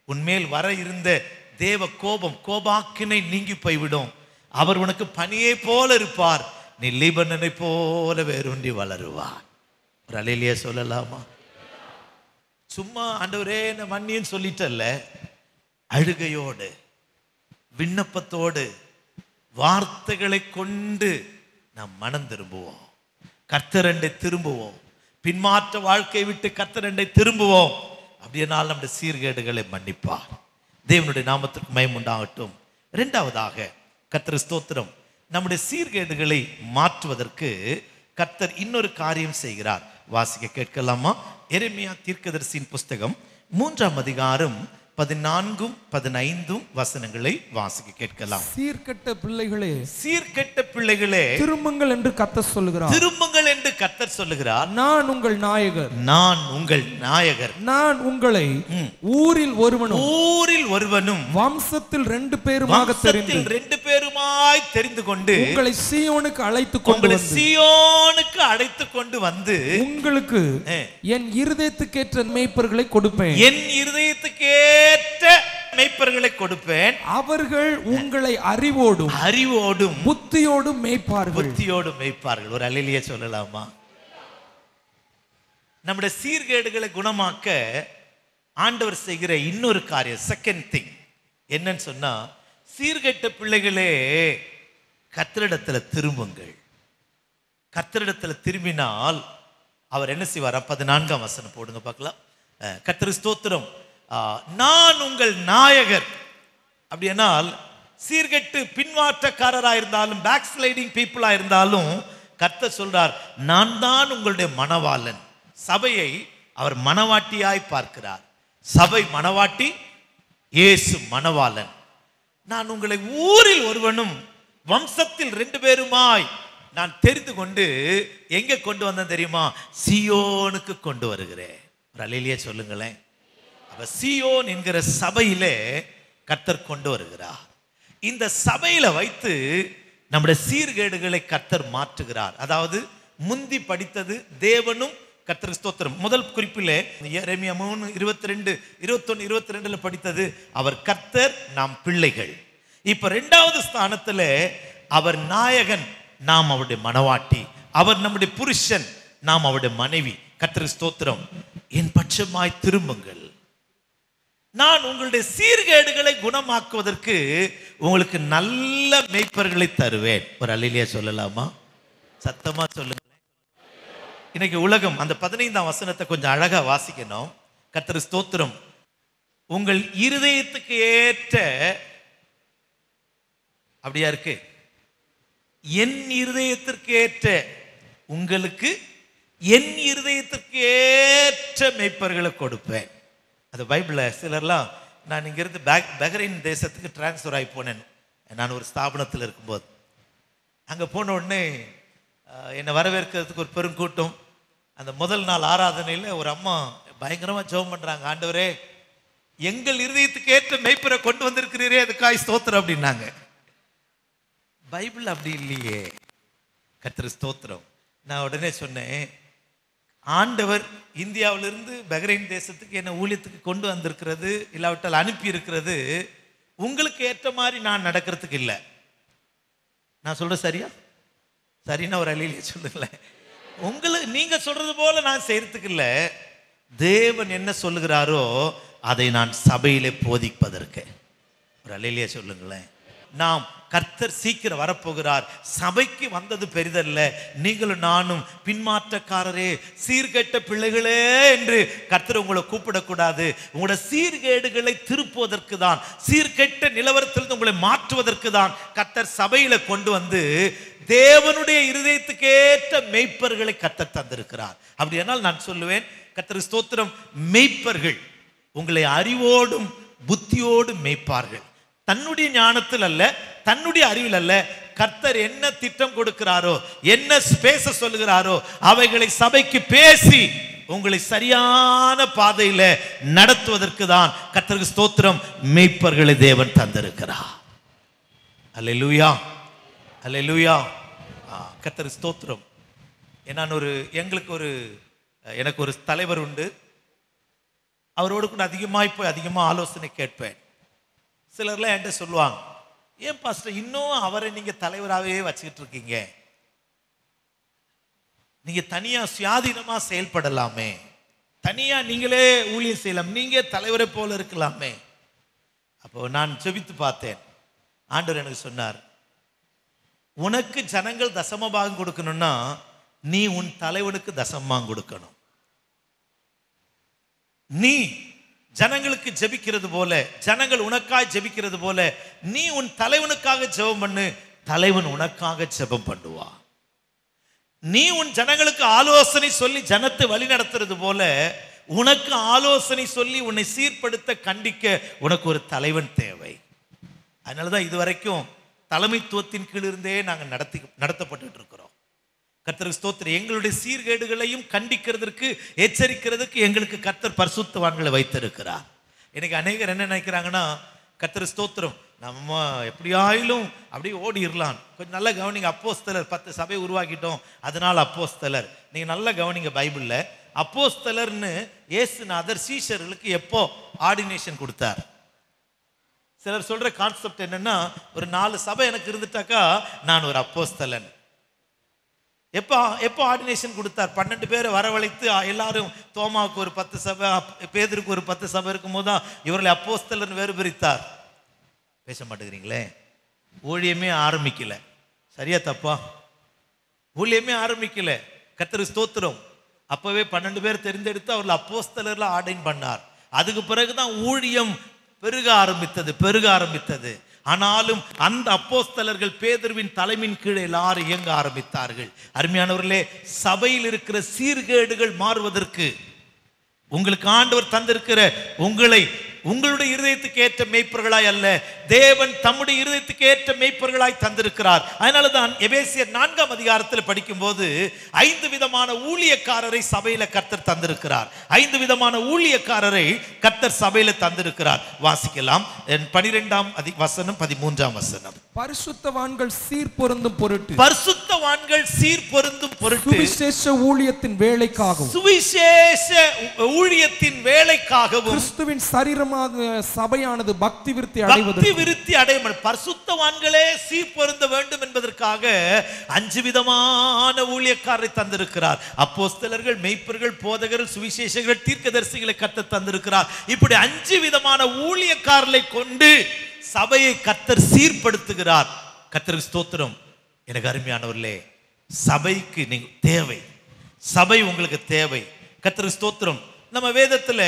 உன்மேல் வர இருந்த தேவ கோபாக்கினை நீங்கி போய்விடும். அவர் உனக்கு பனியை போல இருப்பார். நீ லீபனனை போல வேரூன்றி வளருவார். ஒரு அல்லேலூயா சொல்லலாமா? சும்மா ஆண்டவரே என்ன மன்னின்னு சொல்லிட்டல்ல, அழுகையோடு விண்ணப்பத்தோடு வார்த்தைகளை கொண்டு நாம் மனம் திரும்புவோம், கர்த்தரண்டை திரும்புவோம், பின்மாற்ற வாழ்க்கையை விட்டு கர்த்தரண்டை திரும்புவோம். அப்படியானால் நம்முடைய சீர்கேடுகளை மன்னிப்பார். தேவனுடைய நாமத்திற்கு மகிமை உண்டாகட்டும். இரண்டாவதாக, கர்த்தர் ஸ்தோத்திரம், நம்முடைய சீர்கேடுகளை மாற்றுவதற்கு கர்த்தர் இன்னொரு காரியம் செய்கிறார். வாசிக்க கேட்கலாமா? எரேமியா தீர்க்கதரிசியின் புஸ்தகம் 3ஆம் அதிகாரம் 14, 15 வசனங்களை வாசிக்க கேட்கலாம். சீர்கெட்ட பிள்ளைகளே, சீர்கெட்ட பிள்ளைகளே, திரும்புங்கள் என்று கர்த்தர் சொல்லுகிறார். திரும்புங்கள் என்று கர்த்தர் சொல்லுகிறார். நான் உங்கள் நாயகர், நான் உங்கள் நாயகர். நான் உங்களை ஊரில் ஒருவனும் வம்சத்தில் 2 பேருமாக தெரிந்து கொண்டு உங்களை சீயோனுக்கு அழைத்துக் கொண்டு வந்து உங்களுக்கு என் இருதயத்துக்கேற்ற மேய்ப்பர்களை கொடுப்பேன். என் இருதயத்துக்கேற்ற மேய்ப்பர்களை கொடுப்பேன். அவர்கள் உங்களை அறிவோடும் புத்தியோடும் மேய்ப்பார்கள். ஒரு அல்லேலூயா சொல்லலாமா? நம்முடைய சீர்கேடுகளை குணமாக்க ஆண்டவர் செய்கிற இன்னொரு காரியம், செகண்ட் திங் என்னன்னு சொன்னா, சீர்கெட்ட பிள்ளைகளே, கர்த்தரிடத்துல திரும்புங்கள். கர்த்தரிடத்துல திரும்பினால் அவர் என்ன செய்வார்? 14ஆம் வசனம் போடுங்க பார்க்கலாம். கர்த்தர் ஸ்தோத்திரம், நான் உங்கள் நாயகர். அப்படியானால் சீர்கெட்டு பின்மாற்றக்காரராக இருந்தாலும், பேக் ஸ்லைடிங் பீப்புளா இருந்தாலும் கர்த்தர் சொல்றார், நான் தான் உங்களுடைய மணவாளன். சபையை அவர் மணவாட்டியாய் பார்க்கிறார். சபை மணவாட்டி, இயேசு மணவாளன். நான் உங்களை ஊரில் ஒருவனும் வம்சத்தில் 2 பேருமாய் நான் தெரிந்து கொண்டு எங்க கொண்டு வந்தேன் தெரியுமா? சீயோனுக்கு கொண்டு வருகிறேன். ஒரு அல்லேலூயா சொல்லுங்களேன். அப்ப சீயோன் என்கிற சபையிலே கர்த்தர் கொண்டு வருகிறார். இந்த சபையில வைத்து நம்முடைய சீர்கேடுகளை கர்த்தர் மாற்றுகிறார். அதாவது முந்தி படித்தது தேவனும் கர்த்தர் ஸ்தோத்திரம். முதல் குறிப்பிலே எரேமியா 3, 22, 21, 22 படித்தது அவர் கர்த்தர், நாம் பிள்ளைகள். இப்ப 2வது ஸ்தானத்துல அவர் நாயகன், நாம் அவருடைய மணவாட்டி. அவர் நம்முடைய புருஷன், நாம் அவருடைய மனைவி. கர்த்தர் ஸ்தோத்திரம். என் பட்சமாய் திரும்புங்கள், நான் உங்களுடைய சீர்கேடுகளை குணமாக்குவதற்கு உங்களுக்கு நல்ல மேய்ப்பர்களை தருவேன். ஒரு அல்லேலூயா சொல்லலாமா? சத்தமா சொல்லுங்க. இன்னைக்கு உலகம் அந்த 15ஆம் வசனத்தை கொஞ்சம் அழகா வாசிக்கணும். கர்த்தர் ஸ்தோத்திரம். உங்கள் இருதயத்துக்கு ஏற்ற, அப்படியா இருக்கு, என் இருதயத்திற்கு ஏற்ற, உங்களுக்கு என் இருதயத்திற்கு ஏற்ற மேய்ப்பர்களை கொடுப்பேன். அது பைபிளில் சிலர்லாம், நான் இங்கிருந்து பஹ்ரைன் தேசத்துக்கு டிரான்ஸ்ஃபர் ஆகி போனேன். நான் ஒரு ஸ்தாபனத்தில் இருக்கும்போது அங்கே போன உடனே என்னை வரவேற்கிறதுக்கு ஒரு பெருங்கூட்டம். அந்த முதல் நாள் ஆராதனையில் ஒரு அம்மா பயங்கரமாக ஜெபம் பண்ணுறாங்க. ஆண்டவரே, எங்கள் இருதயத்துக்கு ஏற்ற மேய்ப்பரை கொண்டு வந்திருக்கிறீரே, அதுக்காய் ஸ்தோத்திரம் அப்படின்னாங்க. பைபிள் அப்படி இல்லையே. கர்த்தர் ஸ்தோத்திரம். நான் உடனே சொன்னேன், ஆண்டவர் இந்தியாவிலிருந்து பஹ்ரைன் தேசத்துக்கு என்ன ஊழியத்துக்கு கொண்டு வந்திருக்கிறது, இல்லாவிட்டால் அனுப்பி இருக்கிறது, உங்களுக்கு ஏற்ற மாதிரி நான் நடக்கிறதுக்கு இல்லை. நான் சொல்றேன் சரியா? சரின்னா ஒரு அல்லேலூயா சொல்லுங்களேன். உங்களுக்கு நீங்க சொல்றது போல நான் செய்யறதுக்கு இல்லை. தேவன் என்ன சொல்லுகிறாரோ அதை நான் சபையிலே போதிப்பதற்கு. ஒரு அல்லேலூயா சொல்லுங்களேன். நாம் கர்த்தர் சீக்கிரம் வரப்போகிறார். சபைக்கு வந்தது பெரிதல்ல, நீங்களும் நானும் பின்மாற்றக்காரரே, சீர்கெட்ட பிள்ளைகளே என்று கர்த்தர் உங்களை கூப்பிடக்கூடாது. உங்களோட சீர்கேடுகளை திருப்புவதற்கு தான், சீர்கெட்ட நிலவரத்திலிருந்து உங்களை மாற்றுவதற்கு தான் கர்த்தர் சபையில கொண்டு வந்து தேவனுடைய இருதயத்துக்கு ஏற்ற மேய்ப்பர்களை கர்த்தர் தந்திருக்கிறார். அப்படியானால் நான் சொல்லுவேன், கர்த்தருக்கு ஸ்தோத்திரம். மேய்ப்பர்கள் உங்களை அறிவோடும் புத்தியோடும் மேய்ப்பார்கள். தன்னுடைய ஞானத்தில் அல்ல, தன்னுடைய அறிவில் அல்ல. கர்த்தர் என்ன திட்டம் கொடுக்கிறாரோ, என்ன பேச சொல்லுகிறாரோ அவைகளை சபைக்கு பேசி உங்களை சரியான பாதையில நடத்துவதற்கு தான் கர்த்தருக்கு ஸ்தோத்திரம் மேய்ப்பர்களை தேவன் தந்திருக்கிறார். அல்லேலூயா, அல்லேலூயா. கர்த்தருக்கு ஸ்தோத்திரம். எனக்கு ஒரு தலைவர் உண்டு. அவரோடு கூட அதிகமாக ஆலோசனை கேட்பேன். சிலர்லாம் என்கிட்ட சொல்லுவாங்க, ஏன் பாஸ்டர் இன்னும் அவரை நீங்க தலைவராகவே வச்சுக்கிட்டு இருக்கீங்க, நீங்க தனியா சுயாதீனமா செயல்படலாமே, தனியா நீங்களே ஊழியம் செய்யலாம், நீங்க தலைவரை போல இருக்கலாமே. அப்போ நான் ஜெபித்து பார்த்தேன். ஆண்டவர் எனக்கு சொன்னார், உனக்கு ஜனங்கள் தசமபாகம் கொடுக்கணும்னா நீ உன் தலைவனுக்கு தசமபாகம் கொடுக்கணும். நீ ஜனங்களுக்கு ஜெபிக்கிறது போல, ஜனங்கள் உனக்காக ஜெபிக்கிறது போல நீ உன் தலைவனுக்காக ஜெபம் பண்ணு, தலைவன் உனக்காக ஜெபம் பண்ணுவா. நீ உன் ஜனங்களுக்கு ஆலோசனை சொல்லி ஜனத்தை வழி நடத்துறது போல உனக்கு ஆலோசனை சொல்லி உன்னை சீர்படுத்த கண்டிக்க உனக்கு ஒரு தலைவன் தேவை. அதனாலதான் இதுவரைக்கும் தலைமைத்துவத்தின் கீழ் இருந்தே நாங்கள் நடத்தப்பட்டு இருக்கிறோம். கர்த்தருக்கு ஸ்தோத்திரம். எங்களுடைய சீர்கேடுகளையும் கண்டிக்கிறதுக்கு எச்சரிக்கிறதுக்கு எங்களுக்கு கர்த்தர் பரிசுத்தவான்களை வைத்திருக்கிறார். இன்னைக்கு அநேகர் என்ன நினைக்கிறாங்கன்னா, கர்த்தருக்கு ஸ்தோத்திரம் நம்ம எப்படியாயிலும் அப்படியே ஓடிடலாம். கொஞ்சம் நல்ல கவனிங்க, அப்போஸ்தலர் 10 சபை உருவாக்கிட்டோம் அதனால அப்போஸ்தலர். நீங்க நல்ல கவனிங்க, பைபிள்ல அப்போஸ்தலர்னு இயேசுநாதர் சீஷர்களுக்கு எப்போ ஆர்டினேஷன் கொடுத்தார்? சிலர் சொல்ற கான்செப்ட் என்னன்னா, ஒரு 4 சபை எனக்கு இருந்துட்டாக்கா நான் ஒரு அப்போஸ்தலன். எப்போ ஆர்டினேஷன் கொடுத்தார்? 12 பேரை வரவழைத்து எல்லாரும், தோமாவுக்கு ஒரு 10 சபை, பேதுருக்கு ஒரு 10 சபை இருக்கும் போதுதான் இவர்களை அப்போஸ்தலன் வேறு பிரித்தார். பேச மாட்டேங்கிறீங்களே. ஊழியமே ஆரம்பிக்கல. சரியா தப்பா? ஊழியமே ஆரம்பிக்கல. கர்த்தருக்கு ஸ்தோத்திரம். அப்பவே 12 பேர் தெரிந்தெடுத்து அவர்கள் அப்போஸ்தலர்ல ஆர்டைன் பண்ணார். அதுக்கு பிறகுதான் ஊழியம் பெருக ஆரம்பித்தது. ஆனாலும் அந்த அப்போஸ்தலர்கள் பேதுருவின் தலைமையின் கீழே எல்லாரும் இயங்க ஆரம்பித்தார்கள். அருமையானவர்களே, சபையில் இருக்கிற சீர்கேடுகள் மாறுவதற்கு உங்களுக்கு ஆண்டவர் தந்திருக்கிற உங்களுடைய இருதயத்துக்கு ஏற்ற மேய்ப்பர்களாய் அல்ல, தேவன் தம்முடைய இருதயத்துக்கு ஏற்ற மேய்ப்பர்களாய் தந்திருக்கிறார். அதனாலதான் எபேசியர் 4ஆம் அதிகாரத்தில் படிக்கும் போது 5 விதமான ஊழியக்காரரை சபையில கர்த்தர் தந்திருக்கிறார். 5 விதமான ஊழியக்காரரை கர்த்தர் சபையில தந்திருக்கிறார். வாசிக்கலாம். 12ஆம் வசனம் 13ஆம் வசனம். பரிசுத்தவான்கள் சீர்பொருந்தும் பொருட்டு, சுவிசேஷ ஊழியத்தின் வேலைக்காகவும் கிறிஸ்துவின் சரீரமாக சபையானது பக்தி விருத்தி அடைவது. பரிசுத்தவான்களே சீர்பொருந்த வேண்டும் என்பதற்காக 5 விதமான ஊழியக்காரரை தந்திருக்கிறார். அப்போஸ்தலர்கள், மெய்ப்பர்கள், போதகர்கள், சுவிசேஷகர்கள், தீர்க்கதரிசிகளை கர்த்தர் தந்திருக்கிறார். இப்படி 5 விதமான ஊழியக்காரர்களை கொண்டு சபையை கர்த்தர் சீர்படுத்துகிறார். கர்த்தருக்கு ஸ்தோத்திரம். எனக்கு அருமையானவர்களே, சபைக்கு நீங்க தேவை, சபை உங்களுக்கு தேவை. கர்த்தருக்கு ஸ்தோத்திரம். நம்ம வேதத்துல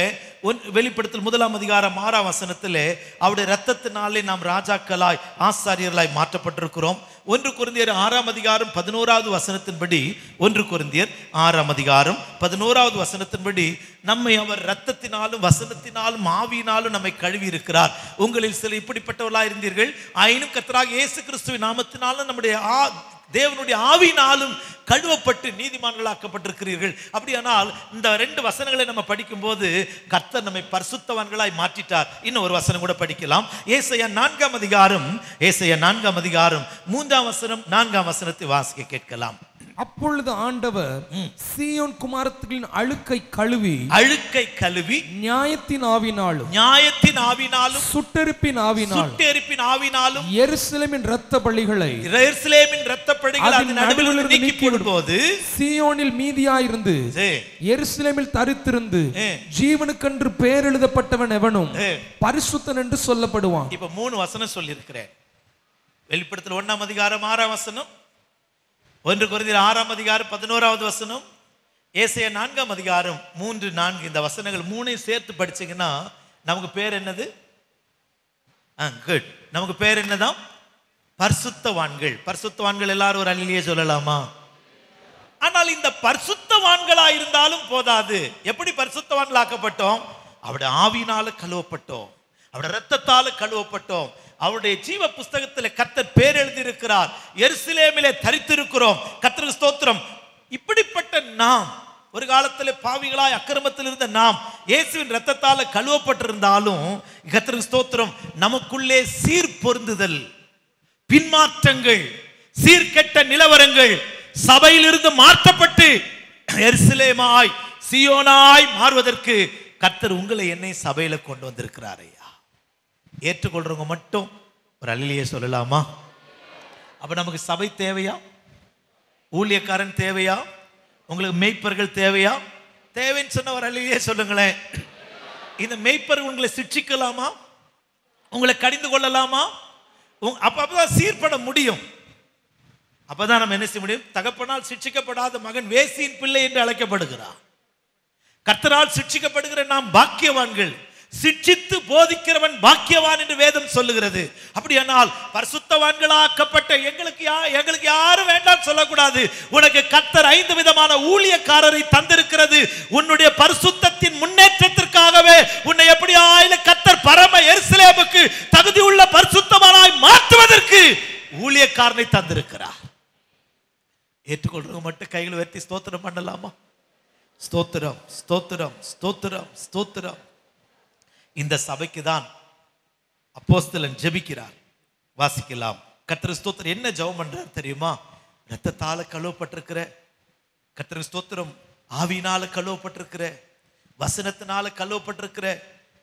வெளிப்படுத்தல் 1ஆம் அதிகாரம் 6ஆம் வசனத்திலே அவருடைய இரத்தத்தினாலே நாம் ராஜாக்களாய் ஆசாரியர்களாய் மாற்றப்பட்டிருக்கிறோம். 1 கொரிந்தியர் 6ஆம் அதிகாரம் 11வது வசனத்தின்படி 1 கொரிந்தியர் 6ஆம் அதிகாரம் 11வது வசனத்தின்படி நம்மை அவர் இரத்தத்தினாலும் வசனத்தினாலும் ஆவியினாலும் நம்மை கழுவி இருக்கிறார். உங்களில் சில இப்படிப்பட்டவர்களாய் இருந்தீர்கள், ஆயினும் கர்த்தராகிய இயேசு கிறிஸ்துவின் நாமத்தினாலும் நம்முடைய தேவனுடைய ஆவியினாலும் கழுவப்பட்டு நீதிமான்களாக்கப்பட்டிருக்கிறீர்கள். அப்படியானால் இந்த 2 வசனங்களை நம்ம படிக்கும் போது கர்த்தர் நம்மை பரிசுத்தவான்களாய் மாற்றிட்டார். இன்னும் ஒரு வசனம் கூட படிக்கலாம். ஏசாயா 4ஆம் அதிகாரம் 3ஆம் வசனம் 4ஆம் வசனத்தை வாசிக்க கேட்கலாம். அப்பொழுது ஆண்டவர் சீயோன் குமாரத்தின் அழுக்கை கழுவி நியாயத்தின் ஆவினாலும் சுட்டெரிப்பின் ஆவினாலும் எருசலேமின் இரத்த பலிகளை அதன் நடுவில் நீக்கி போடும்போது சீயோனில் மீதியாயிருந்து எருசலேமில் தரித்திருந்து ஜீவனுக்கென்று பெயர் எழுதப்பட்டவன் எவனும் பரிசுத்தன் என்று சொல்லப்படுவான். இப்ப 3 வசனம் சொல்லி இருக்கிறேன். வெளிப்படுத்தல் 1ஆம் அதிகாரம் 6ஆம் வசனம், 1 கொரிந்தியர் 6ஆம் அதிகாரம் 11வது வசனம், ஏசாயா 4ஆம் அதிகாரம் 3, 4 இந்த வசனங்கள் 3ஐயும் சேர்த்து படிச்சீங்கன்னா நமக்கு பேர் என்னது? குட். நமக்கு பேர் என்னதான்? பரிசுத்தவான்கள். பரிசுத்தவான்கள் எல்லாரும் ஒரு அல்லேலூயா சொல்லலாமா? ஆனால் இந்த பரிசுத்தவான் பரிசுத்தவான்களா இருந்தாலும் போதாது. எப்படி பரிசுத்தவான்களாக்கப்பட்டோம்? அவருடைய ஆவியினால கழுவப்பட்டோம், அவருடைய இரத்தத்தால கழுவப்பட்டோம், அவருடைய ஜீவ புஸ்தகத்தில் கர்த்தர் பேர் எழுதியிருக்கிறார், எருசலேமிலே தரித்திருக்கிறோம். கர்த்தருக்கு ஸ்தோத்திரம். இப்படிப்பட்ட நாம், ஒரு காலத்தில் பாவிகளாய் அக்கிரமத்தில் இருந்த நாம் இயேசுவின் இரத்தத்தால கழுவப்பட்டிருந்தாலும் கர்த்தருக்கு ஸ்தோத்திரம், நமக்குள்ளே சீர் பொருந்துதல், பின்மாற்றங்கள், சீர்கெட்ட நிலவரங்கள் சபையிலிருந்து மாற்றப்பட்டு எருசலேமாய் சீயோனாய் மாறுவதற்கு கர்த்தர் உங்களை என்னை சபையில கொண்டு வந்திருக்கிறார். ஐயா, ஏற்றுக்கொள்றவங்க மட்டும் ஒரு அல்லேலூயா சொல்லலாமா? அப்ப நமக்கு சபை தேவையா? ஊழியக்காரன் தேவையா? உங்களுக்கு மேய்ப்பர்கள் தேவையா? தேவைன்னு சொன்ன ஒரு அல்லேலூயா சொல்லுங்களேன். இந்த மேய்ப்பர் உங்களை சிட்சிக்கலாமா? உங்களை கடிந்து கொள்ளலாமா? அப்பதான் சீர்பட முடியும். அப்பதான் நம்ம என்ன செய்ய முடியும்? தகப்பனால் சிட்சிக்கப்படாத மகன் வேசியின் பிள்ளை என்று அழைக்கப்படுகிறார். கர்த்தரால் சிட்சிக்கப்படுகிற நாம் பாக்கியவான்கள், சிட்சித்து போதிக்கிறவன் பாக்கியவான் என்று வேதம் சொல்லுகிறது. அப்படியானால் பரிசுத்தவான்களாக்கப்பட்ட எங்களுக்கு யாரும் வேண்டாம் சொல்லக்கூடாது. உனக்கு கர்த்தர் 5 விதமான ஊழியக்காரரை தந்திருக்கிறது. உன்னுடைய பரிசுத்தத்தின் முன்னேற்றத்திற்காகவே உன்னை எப்படி கர்த்தர் பரம எருசலேமுக்கு தகுதி உள்ள பரிசுத்தமானாய் மாற்றுவதற்கு ஊழியக்காரனை தந்திருக்கிறார். ஏற்றுக்கொள்றவங்க மட்டும் கைகளை உயர்த்தி ஸ்தோத்திரம் பண்ணலாமா? ஸ்தோத்திரம், ஸ்தோத்திரம், ஸ்தோத்திரம், ஸ்தோத்திரம். இந்த சபைக்கு தான் அப்போஸ்தலன் ஜெபிக்கிறார். வாசிக்கலாம். கர்த்தர் ஸ்தோத்திரம். என்ன ஜெபம் பண்றார் தெரியுமா? இரத்தத்தால கழுவப்பட்டிருக்கிற, கர்த்தர் ஸ்தோத்திரம், ஆவியினால கழுவப்பட்டிருக்கிற, வசனத்தினால கழுவப்பட்டிருக்கிற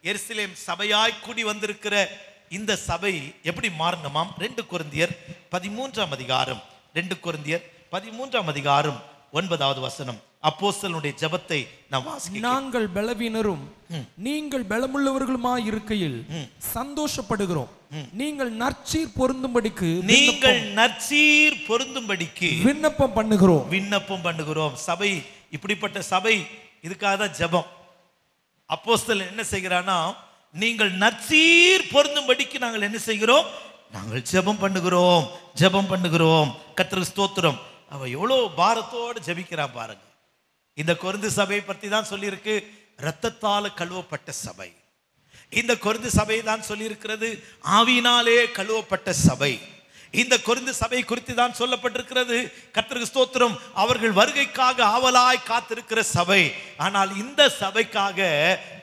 எருசலேம் சபையாய் கூடி வந்திருக்கிற இந்த சபை எப்படி மாறணுமாம்? 2 கொரிந்தியர் 13ஆம் அதிகாரம், 2 கொரிந்தியர் 13ஆம் அதிகாரம் 9வது வசனம். அப்போஸ்தலனுடைய ஜெபத்தை நாம் வாசிக்கிறோம். நாங்கள் பலவீனரும் நீங்கள் பலமுள்ளவர்களுமாய் இருக்கையில் சந்தோஷப்படுகிறோம். நீங்கள் நற்சீர் பொருந்தும்படிக்கு விண்ணப்பம் பண்ணுகிறோம். சபை, இப்படிப்பட்ட சபை, இதுக்காக தான் ஜெபம். அப்போஸ்தலன் என்ன செய்கிறானா, நீங்கள் நற்சீர் பொருந்தும்படிக்கு நாங்கள் என்ன செய்கிறோம்? நாங்கள் ஜெபம் பண்ணுகிறோம். கர்த்தருக்கு ஸ்தோத்திரம். அவ எவ்வளவு பாரத்தோடு ஜெபிக்கிறான் பாருங்க. இந்த கொரிந்து சபையை பற்றி தான் சொல்லியிருக்கு, இரத்தத்தால கழுவப்பட்ட சபை. இந்த கொரிந்து சபை தான் சொல்லியிருக்கிறது, ஆவியினாலே கழுவப்பட்ட சபை. இந்த கொரிந்து சபை குறித்து தான் சொல்லப்பட்டிருக்கிறது, கர்த்தருக்கு ஸ்தோத்திரம், அவர்கள் வருகைக்காக ஆவலாய் காத்திருக்கிற சபை. ஆனால் இந்த சபைக்காக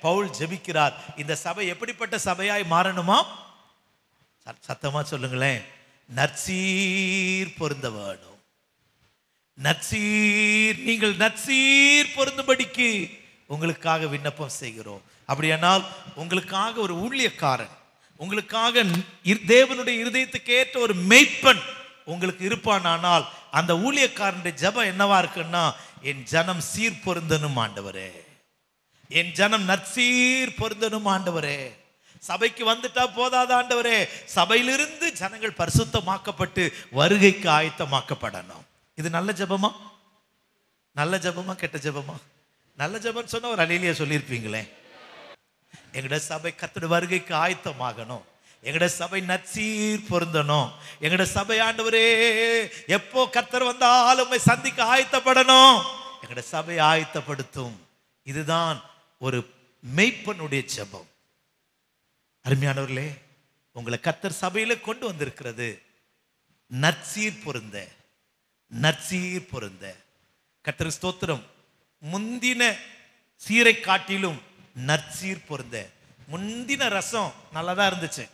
பவுல் ஜெபிக்கிறார். இந்த சபை எப்படிப்பட்ட சபையாய் மாறணுமா? சத்தமா சொல்லுங்களேன். நற்சீர் பொருந்த வேணும். நற்சீர், நீங்கள் நற்சீர் பொருந்தும்படிக்கு உங்களுக்காக விண்ணப்பம் செய்கிறோம். அப்படியானால் உங்களுக்காக ஒரு ஊழியக்காரன், உங்களுக்காக தேவனுடைய இருதயத்துக்கு ஏற்ற ஒரு மேய்ப்பன் உங்களுக்கு இருப்பானால் அந்த ஊழியக்காரனுடைய ஜெபம் என்னவா இருக்குன்னா, என் ஜனம் சீர் பொருந்தனும் ஆண்டவரே, என் ஜனம் நற்சீர் பொருந்தனும் ஆண்டவரே. சபைக்கு வந்துட்டா போதாத ஆண்டவரே, சபையிலிருந்து ஜனங்கள் பரிசுத்தமாக்கப்பட்டு வருகைக்கு ஆயத்தமாக்கப்படணும். இது நல்ல ஜெபமா? நல்ல ஜெபமா கெட்ட ஜெபமா? நல்ல ஜெபம் சொன்ன ஒரு அல்லேலூயா சொல்லியிருப்பீங்களே. எங்கட சபை கர்த்தருடைய வருகைக்கு ஆயத்தமாகணும். எங்கட சபை நற்சீர் பொருந்தணும். எங்கட சபை ஆண்டவரே எப்போ கர்த்தர் வந்தாலும் சந்திக்க ஆயத்தப்படணும். எங்கட சபை ஆயத்தப்படுத்தும். இதுதான் ஒரு மெய்ப்பனுடைய ஜெபம். அருமையானவர்களே, உங்களை கர்த்தர் சபையில கொண்டு வந்திருக்கிறது நற்சீர் பொருந்த, நற்சீர் பொருந்த. கர்த்தருக்கு ஸ்தோத்திரம். முந்தின சீரை காட்டிலும் நற்சீர் பொருந்த. முந்தின ரசம் நல்லாதான் இருந்துச்சு,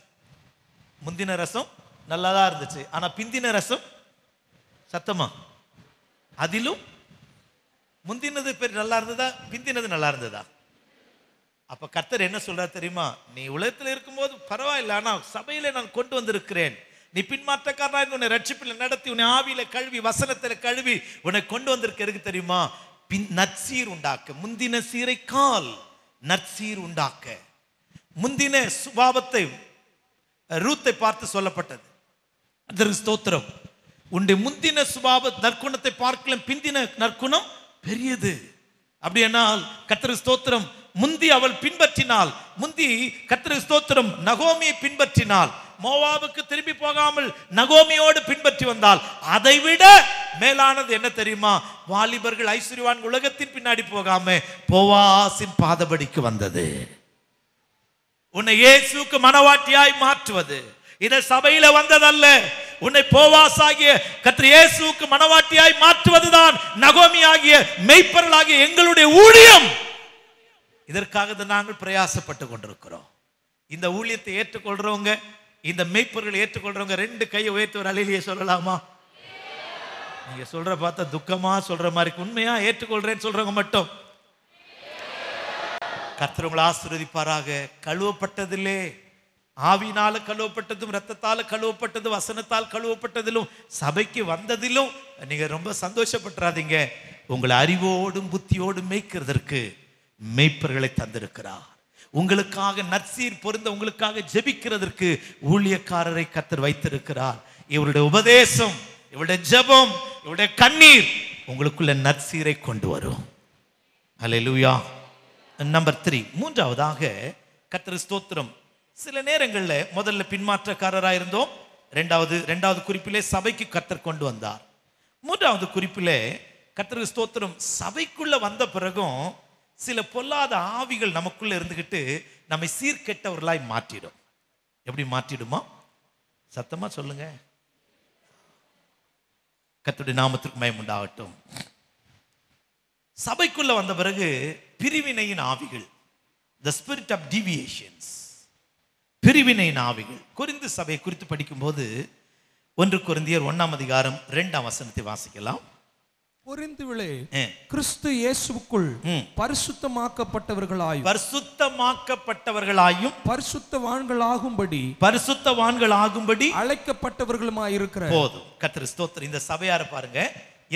முந்தின ரசம் நல்லாதான் இருந்துச்சு. ஆனா பிந்தின ரசம் சத்தமா, அதிலும் முந்தினது பேர் நல்லா இருந்ததா, பிந்தினது நல்லா இருந்ததா? அப்ப கர்த்தர் என்ன சொல்றார் தெரியுமா? நீ உலகத்தில் இருக்கும்போது பரவாயில்ல, ஆனா சபையில நான் கொண்டு வந்திருக்கிறேன். நீ பின்மாற்றக்காரனாய் உன்னை ரட்சிப்பில் நடத்தி, உன்னை ஆவியில கழுவி, வசனத்துல கழுவி உன்னை கொண்டு வந்திருக்க எதுக்கு தெரியுமா? நற்சீர் உண்டாக்க. முந்தின சீரை கால் நற்சீர் உண்டாக்க. முந்தின சுபாவத்தை ரூத்தை பார்த்து சொல்லப்பட்டது. அதற்கு ஸ்தோத்திரம். உன்னுடைய முந்தின சுபாவ நற்குணத்தை பார்க்கலாம், பிந்தின நற்குணம் பெரியது. அப்படியானால் கர்த்தருக்கு ஸ்தோத்திரம். முந்தி அவள் பின்பற்றினாள், முந்தி கர்த்தருக்கு ஸ்தோத்திரம் நகோமியை பின்பற்றினாள். மோவாபுக்கு திரும்பி போகாமல் நகோமியோடு பின்பற்றி வந்தால், அதைவிட மேலானது என்ன தெரியுமா? வாலிபர்கள் ஐஸ்வர்யவான் உலகத்தின் பின்னாடி போகாம போவாசின் பாதபடிக்கு வந்தது. உன்னை இயேசுவுக்கு மனவாட்டியாய் மாற்றுவது. இந்த சபையில வந்ததல்ல, உன்னை போவாசாகிய கர்த்தர் இயேசுவுக்கு மனவாட்டியாய் மாற்றுவதுதான் நகோமி ஆகிய மெய்ப்பர்களாகிய எங்களுடைய ஊழியம். இதற்காக நாங்கள் பிரயாசப்பட்டு கொண்டிருக்கிறோம். இந்த ஊழியத்தை ஏற்றுக்கொள்றவங்க, இந்த மெய்ப்பர்கள் ஏற்றுக்கொள்றவங்க 2 கையை உயர்த்தி ஒரு அலையிலேயே சொல்லலாமா? நீங்க சொல்ற பார்த்தா துக்கமா சொல்ற மாதிரி, உண்மையா ஏற்றுக்கொள்றேன்னு சொல்றவங்க மட்டும் கர்த்தர் உங்களை ஆசீர்வதிப்பாராக. கழுவப்பட்டதில்லே, ஆவியினால கழுவப்பட்டதும் இரத்தத்தால கழுவப்பட்டது வசனத்தால் கழுவப்பட்டதிலும் சபைக்கு வந்ததிலும் நீங்க ரொம்ப சந்தோஷப்பட்டுறாதீங்க. உங்களை அறிவோடும் புத்தியோடும் மேய்க்கிறதற்கு மேய்ப்பர்களை தந்திருக்கிறார். உங்களுக்காக நற்சீர் பொருந்த உங்களுக்காக ஜெபிக்கிறதற்கு ஊழியக்காரரை கர்த்தர் வைத்திருக்கிறார். இவருடைய உபதேசம், இவருடைய ஜெபம், இவருடைய கண்ணீர் உங்களுக்குள்ள நற்சீரை கொண்டு வரும். ஹல்லேலூயா. நம்பர் 3, மூன்றாவதாக கர்த்தர் ஸ்தோத்திரம். சில நேரங்களில் முதல்ல பின்மாற்றக்காரராக இருந்தோம். ரெண்டாவது குறிப்பிலே சபைக்கு கர்த்தர் கொண்டு வந்தார். மூன்றாவது குறிப்பிலே கர்த்தர் ஸ்தோத்திரம், சபைக்குள்ள வந்த பிறகும் சில பொல்லாத ஆவிகள் நமக்குள்ள இருந்துகிட்டு நம்மை சீர்கெட்டவர்களாய் மாற்றிடும். எப்படி மாற்றிடுமா? சத்தமா சொல்லுங்க. கர்த்தருடைய நாமத்திற்கு மகிமை உண்டாகட்டும். சபைக்குள்ள வந்த பிறகு பிரிவினையின் ஆவிகள், the spirit of deviations, பிரிவினையின் ஆவிகள். கொரிந்து சபையை குறித்து படிக்கும்போது 1 கொரிந்தியர் 1ஆம் அதிகாரம் 2ஆம் வசனத்தை வாசிக்கலாம். கொரிந்துவிலே கிறிஸ்து இயேசுவுக்குள் பரிசுத்தமாக்கப்பட்டவர்களாயும் பரிசுத்தவான்களாகும்படி அழைக்கப்பட்டவர்களுமாயிருக்கிற போதும். கர்த்தர் ஸ்தோத்திரம். இந்த சபையாரை பாருங்க,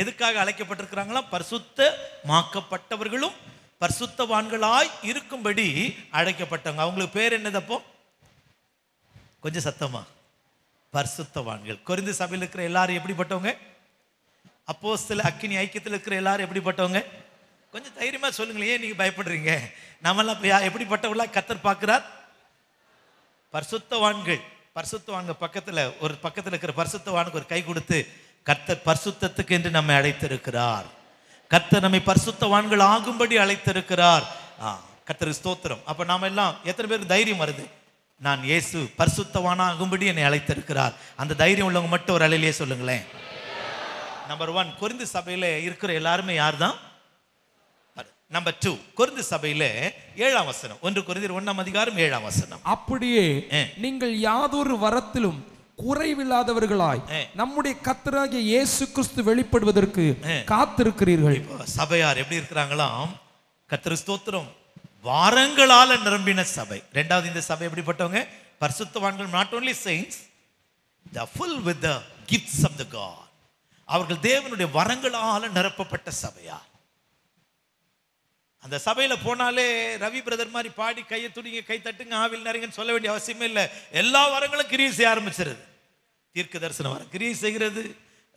எதுக்காக அழைக்கப்பட்டிருக்கிறாங்களா? பரிசுத்தமாக்கப்பட்டவர்களும் பரிசுத்தவான்களாய் இருக்கும்படி அழைக்கப்பட்டவங்க. அவங்களுக்கு பேர் என்னதப்போ? கொஞ்சம் சத்தமா. பரிசுத்தவான்கள். கொரிந்து சபையில் இருக்கிற எல்லாரும் எப்படிப்பட்டவங்க? அப்போஸ்தல அக்கினி ஐக்கியத்தில் இருக்கிற எல்லாரும் எப்படிப்பட்டவங்க? கொஞ்சம் தைரியமா சொல்லுங்களேன். ஏன் நீங்க பயப்படுறீங்க? நம்மெல்லாம் எப்படிப்பட்டவங்களா கர்த்தர் பார்க்கிறார்? பரிசுத்தவான்கள். பரிசுத்தவான்கள் பக்கத்தில் இருக்கிற பரிசுத்தவானுக்கு ஒரு கை கொடுத்து, கர்த்தர் பரிசுத்தத்துக்கு என்று நம்மை அழைத்திருக்கிறார். கர்த்தர் நம்மை பரிசுத்தவான்கள் ஆகும்படி அழைத்திருக்கிறார். கர்த்தர் ஸ்தோத்திரம். அப்ப நாம எல்லாம் எத்தனை பேருக்கு தைரியம் வருது? நான் இயேசு பரிசுத்தவானாகும்படி என்னை அழைத்திருக்கிறார். அந்த தைரியம் உள்ளவங்க மட்டும் ஒரு அலையிலேயே சொல்லுங்களேன். நம்பர் 1, கொரிந்து சபையில இருக்கிற எல்லாருமே யார் தான்? நம்பர் 2, கொரிந்து சபையில 7ஆம் வசனம். 1 கொரிந்தியர் 1ஆம் அதிகாரம் 7ஆம் வசனம். அப்படியே நீங்கள் யாதொரு வரத்திலும் குறைவில்லாதவர்களாய் நம்முடைய கர்த்தராகிய இயேசு கிறிஸ்து வெளிப்படுவதற்கு காத்திருக்கிறீர்கள். சபையார் எப்படி இருக்கிறாங்களாம்? கர்த்தர் ஸ்தோத்திரம், வாரங்களால நிரம்பின சபை. இரண்டாவது, இந்த சபை எப்படிப்பட்டவங்க? பரிசுத்தவான்கள். not only saints, they are full with the gifts of the God. அவர்கள் தேவனுடைய வரங்களால நிரப்பப்பட்ட சபையா. அந்த சபையில போனாலே ரவி பிரதர் மாதிரி பாடி கையை துடிங்க, கை தட்டுங்க, ஆவில் நிறைங்கன்னு சொல்ல வேண்டிய அவசியமே இல்லை. எல்லா வரங்களும் கிரியை செய்ய ஆரம்பிச்சிருது. தீர்க்க தரிசனம் வரம் கிரியை செய்கிறது,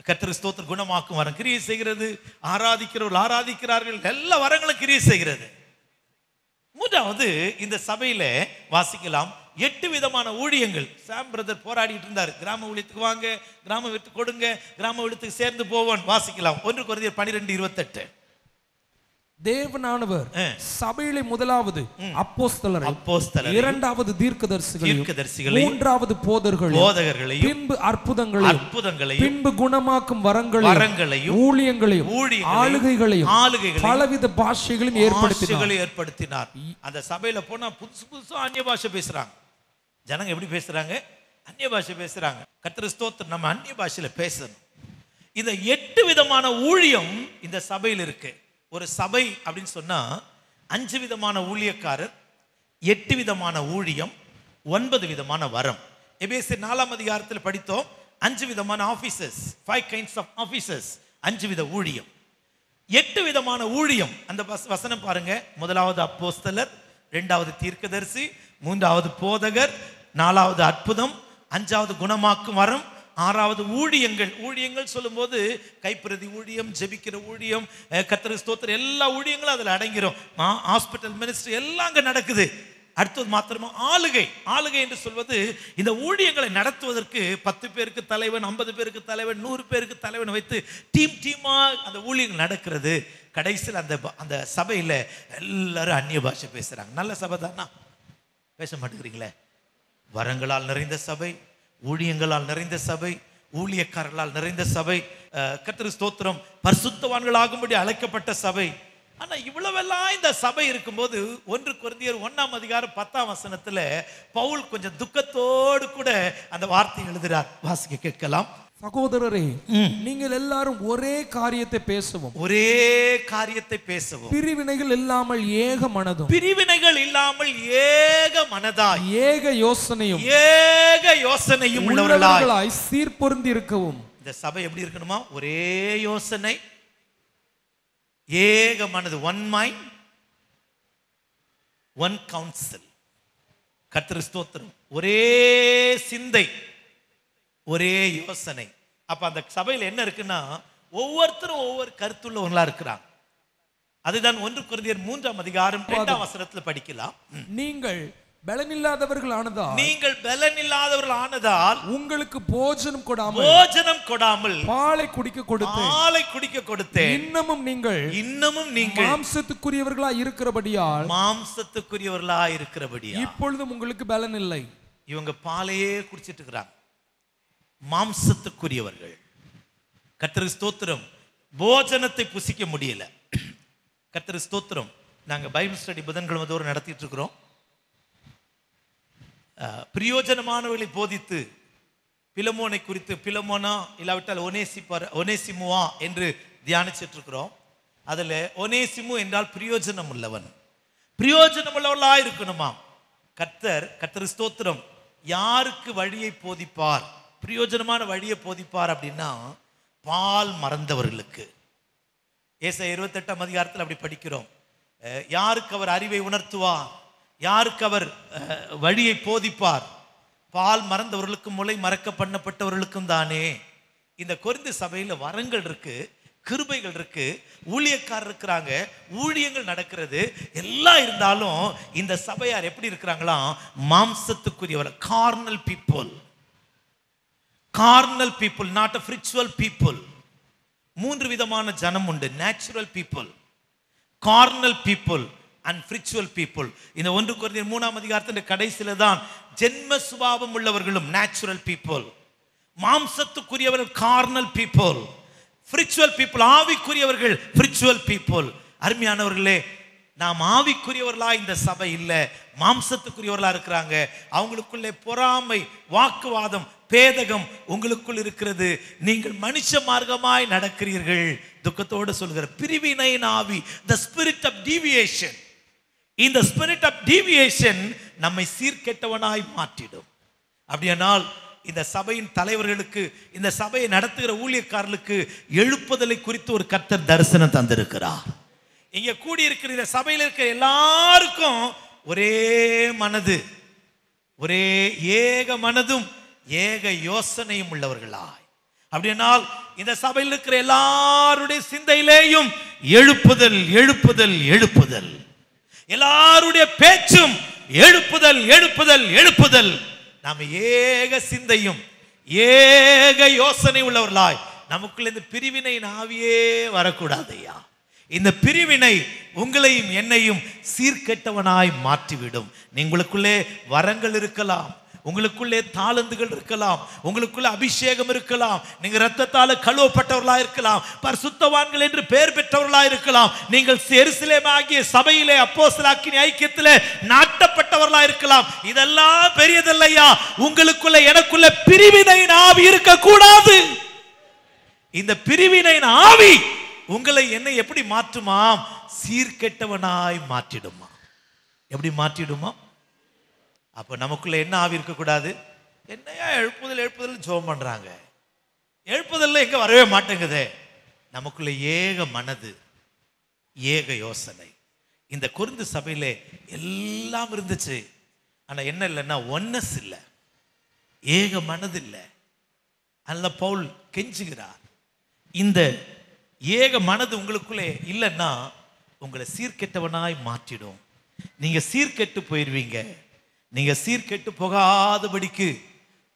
கர்த்தர் ஸ்தோத்திர குணமாக்கும் வரம் கிரியை செய்கிறது, ஆராதிக்கிறவர்கள் ஆராதிக்கிறார்கள், எல்லா வரங்களும் கிரியை செய்கிறது. மூன்றாவது, இந்த சபையில வாசிக்கலாம் 8 விதமான ஊழியங்கள். சாம் பிரதர் போராடிட்டு இருந்தார். கிராம ஊழியத்துக்கு வாங்க, கிராம விட்டு கொடுங்க, கிராம ஊழியத்துக்கு சேர்ந்து போவோம். வாசிக்கலாம் 1 கொரிந்தியர் 12:28. தேவனானவர் சபையிலே முதலாவது அப்போஸ்தலரை, இரண்டாவது தீர்க்கதரிசிகளை, மூன்றாவது போதகர்களையும், பின்பு அற்புதங்களையும், பின்பு குணமாக்கும் வரங்களையும், ஊழியங்களையும், ஆளுகைகளையும், பலவித பாஷைகளையும் ஏற்படுத்தினார். அந்த சபையில போனா புதுசு புதுசா அந்நிய பாஷை பேசுறாங்க. ஜனங்க எப்படி பேசுறாங்க? அந்நிய பாஷை பேசுறாங்க. கர்த்தர் ஸ்தோத்திரம், நம்ம அந்நிய பாஷையில பேசணும். இந்த 8 விதமான ஊழியம் இந்த சபையில் இருக்கு. ஒரு சபை அப்படின்னு சொன்னா 5 விதமான ஊழியக்காரர், 8 விதமான ஊழியம், 9 விதமான வரம். எபேசியர் 4ஆம் அதிகாரத்தில் படித்தோம். 5 விதமான ஆபீசர்ஸ், 5 kinds of officers, 5 வித ஊழியம், 8 விதமான ஊழியம். அந்த வசனம் பாருங்க. முதலாவது அப்போஸ்தலர், இரண்டாவது தீர்க்கதரிசி, மூன்றாவது போதகர், நாலாவது அற்புதம், 5வது குணமாக்கும் வரம், 6வது ஊழியங்கள். ஊழியங்கள் சொல்லும் போது கைப்பிரதி ஊழியம், ஜெபிக்கிற ஊழியம், கர்த்தர் ஸ்தோத்திரம், எல்லா ஊழியங்களும் அதில் அடங்கிரும். ஹாஸ்பிட்டல் மினிஸ்ட்ரி எல்லாம் அங்கே நடக்குது. அடுத்தது மாத்திரமா ஆளுகை. ஆளுகை என்று சொல்வது இந்த ஊழியங்களை நடத்துவதற்கு 10 பேருக்கு தலைவன், 50 பேருக்கு தலைவன், 100 பேருக்கு தலைவன் வைத்து டீமா அந்த ஊழியங்கள் நடக்கிறது. கடைசியில் அந்த சபையில் எல்லாரும் அந்நிய பாஷை பேசுறாங்க. நல்ல சபை தானா? பேச மாட்டேங்கிறீங்களே. வரங்களால் நிறைந்த சபை, ஊழியங்களால் நிறைந்த சபை, ஊழியக்காரர்களால் நிறைந்த சபை, கர்த்தருக்கு ஸ்தோத்திரம், பரிசுத்தவான்களாகும்படி அழைக்கப்பட்ட சபை. ஆனா இவ்வளவெல்லாம் இந்த சபை இருக்கும்போது 1 கொரிந்தியர் 1:10 பவுல் கொஞ்சம் துக்கத்தோடு கூட அந்த வார்த்தை எழுதுகிறார். வாசிக்க கேட்கலாம். சகோதரரே, நீங்கள் எல்லாரும் ஒரே காரியத்தை பேசவும், ஒரே காரியத்தை பேசவும், பிரிவினைகள் இல்லாமல் ஏக மனதும், பிரிவினைகள் இல்லாமல் ஏக மனதாய், ஏக யோசனையும் உள்ளவர்களாய் சீர்பொருந்தி இருக்கவும். இந்த சபை எப்படி இருக்கணுமா? ஒரே யோசனை, ஏக மனது, ஒன் மைண்ட், ஒன் கவுன்சில். கர்த்தருக்கு ஸ்தோத்திரம். ஒரே சிந்தை, ஒரே யோசனை. அப்ப அந்த சபையில் என்ன இருக்குன்னா, ஒவ்வொருத்தரும் ஒவ்வொரு கருத்துள்ளவங்களா இருக்கிறாங்க. அதுதான் 1 கொரிந்தியர் 3:2 படிக்கலாம். நீங்கள் பலனில்லாதவர்கள் ஆனதால் உங்களுக்கு போஜனம் கொடாமல் பாலை குடிக்க கொடுத்தேன். இன்னமும் நீங்கள் மாம்சத்துக்குரியவர்களா இருக்கிறபடியால் இப்பொழுதும் உங்களுக்கு பலன் இல்லை. இவங்க பாலையே குடிச்சிட்டு இருக்கிறாங்க, மாம்சத்துக்குரியவர்கள். கர்த்தருக்கு ஸ்தோத்திரம். போஜனத்தை புசிக்க முடியல. கர்த்தருக்கு ஸ்தோத்திரம். நாங்க பைபிள் ஸ்டடி புதன்கிழமை தோறும் நடத்திட்டு இருக்கிறோம். பிரயோஜனமானவர்களை போதித்து பிலமோனை குறித்து, பிலமோனா இல்லாவிட்டால் ஒனேசிமுவா என்று தியானிச்சிட்டு இருக்கிறோம். அதுல ஒனேசிமு என்றால் பிரயோஜனம் உள்ளவன், பிரயோஜனம் உள்ளவர்களா இருக்கணுமா. கர்த்தர் ஸ்தோத்திரம். யாருக்கு வழியை போதிப்பார், பிரயோஜனமான வழியை போதிப்பார் அப்படின்னா பால் மறந்தவர்களுக்கு. ஏசாயா 28 அப்படி படிக்கிறோம். யாருக்கு அவர் அறிவை உணர்த்துவார், யாருக்கு அவர் வழியை போதிப்பார்? பால் மறந்தவர்களுக்கும் முளை மறக்க பண்ணப்பட்டவர்களுக்கும் தானே. இந்த கொரிந்து சபையில வரங்கள் இருக்கு, கிருபைகள் இருக்கு, ஊழியக்காரர் இருக்கிறாங்க, ஊழியங்கள் நடக்கிறது, எல்லாம் இருந்தாலும் இந்த சபையார் எப்படி இருக்கிறாங்களா? மாம்சத்துக்குரியவர், carnal people. Carnal people, not a spiritual people. 3 விதமான ஜனம் உண்டு. Natural people, carnal people and spiritual people. இந்த 1 கொரிந்தியர் 3 கடைசியில தான் ஜென்ம சுபாவம் உள்ளவர்களும் நேச்சுரல் பீப்புள், மாம்சத்துக்குரியவர்கள் கார்னல் பீப்புள், spiritual people ஆவிக்குரியவர்கள் spiritual people. அருமையானவர்களே, நாம் ஆவிக்குரியவர்களா இந்த சபை இல்ல, மாம்சத்துக்குரியவர்களா இருக்கிறாங்க. அவங்களுக்குள்ளே பொறாமை, வாக்குவாதம், பேதகம் உங்களுக்குள் இருக்கிறது. நீங்கள் மனுஷ மார்க்கமாய் நடக்கிறீர்கள். துக்கத்தோடு சொல்கிற பிரிவினையின் ஆவி, the spirit of deviation. இந்த spirit of deviation நம்மை சீர்கெட்டவனாய் மாற்றிடும். அப்படியானால் இந்த சபையின் தலைவர்களுக்கு, இந்த சபையை நடத்துகிற ஊழியக்காரர்களுக்கு எழுப்புதலை குறித்து ஒரு கர்த்தர் தரிசனம் தந்திருக்கிறார். இங்க கூடியிருக்கிற இந்த சபையில் இருக்கிற எல்லாருக்கும் ஒரே மனது, ஒரே ஏக மனதும் ஏக யோசனையும் உள்ளவர்களாய். அப்படியானால் இந்த சபையில் இருக்கிற எல்லாருடைய சிந்தையிலேயும் எழுப்புதல், எழுப்புதல், எழுப்புதல். எல்லாருடைய பேச்சும் எழுப்புதல், எழுப்புதல், எழுப்புதல். நாம் ஏக சிந்தையும் ஏக யோசனை உள்ளவர்களாய், நமக்குள்ள இந்த பிரிவினையின் ஆவியே வரக்கூடாது ஐயா. இந்த பிரிவினை உங்களையும் என்னையும் சீர்கெட்டவனாய் மாற்றிவிடும். உங்களுக்குள்ளே வரங்கள் இருக்கலாம், உங்களுக்குள்ளே தாளந்துகள் இருக்கலாம், உங்களுக்குள்ள அபிஷேகம் இருக்கலாம், நீங்க இரத்தத்தால கழுவப்பட்டவர்களா இருக்கலாம், பரிசுத்தவான்கள் என்று பெயர் பெற்றவர்களா இருக்கலாம், நீங்கள் எருசலேம் ஆகிய சபையிலே அப்போஸ்தலர் ஐக்கியத்திலே நாட்டப்பட்டவர்களா இருக்கலாம். இதெல்லாம் பெரியதல்லையா. உங்களுக்குள்ள எனக்குள்ள பிரிவினையின் ஆவி இருக்க கூடாது. இந்த பிரிவினையின் ஆவி உங்களை என்னை எப்படி மாற்றுமாம்? சீர்கெட்டவனாய் மாற்றிடுமா. எப்படி மாற்றிடுமா? அப்ப நமக்குள்ள என்ன ஆவி இருக்க கூடாது? என்னையா எழுப்புதல் எழுப்புதல் ஜெபம் பண்றாங்க, எழுப்புதல்ல எங்க வரவே மாட்டேங்குதே. நமக்குள்ள ஏக மனது, ஏக யோசனை. இந்த கொரிந்து சபையிலே எல்லாம் இருந்துச்சு. ஆனா என்ன இல்லைன்னா ஒன்னஸ் இல்லை, ஏக மனது இல்லை. அதனால பவுல் கெஞ்சுகிறார், இந்த ஏக மனது உங்களுக்குள்ளே இல்லைன்னா உங்களை சீர்கெட்டவனாய் மாற்றிடும். நீங்க சீர்கெட்டு போயிருவீங்க. நீங்க சீர்கெட்டு போகாதபடிக்கு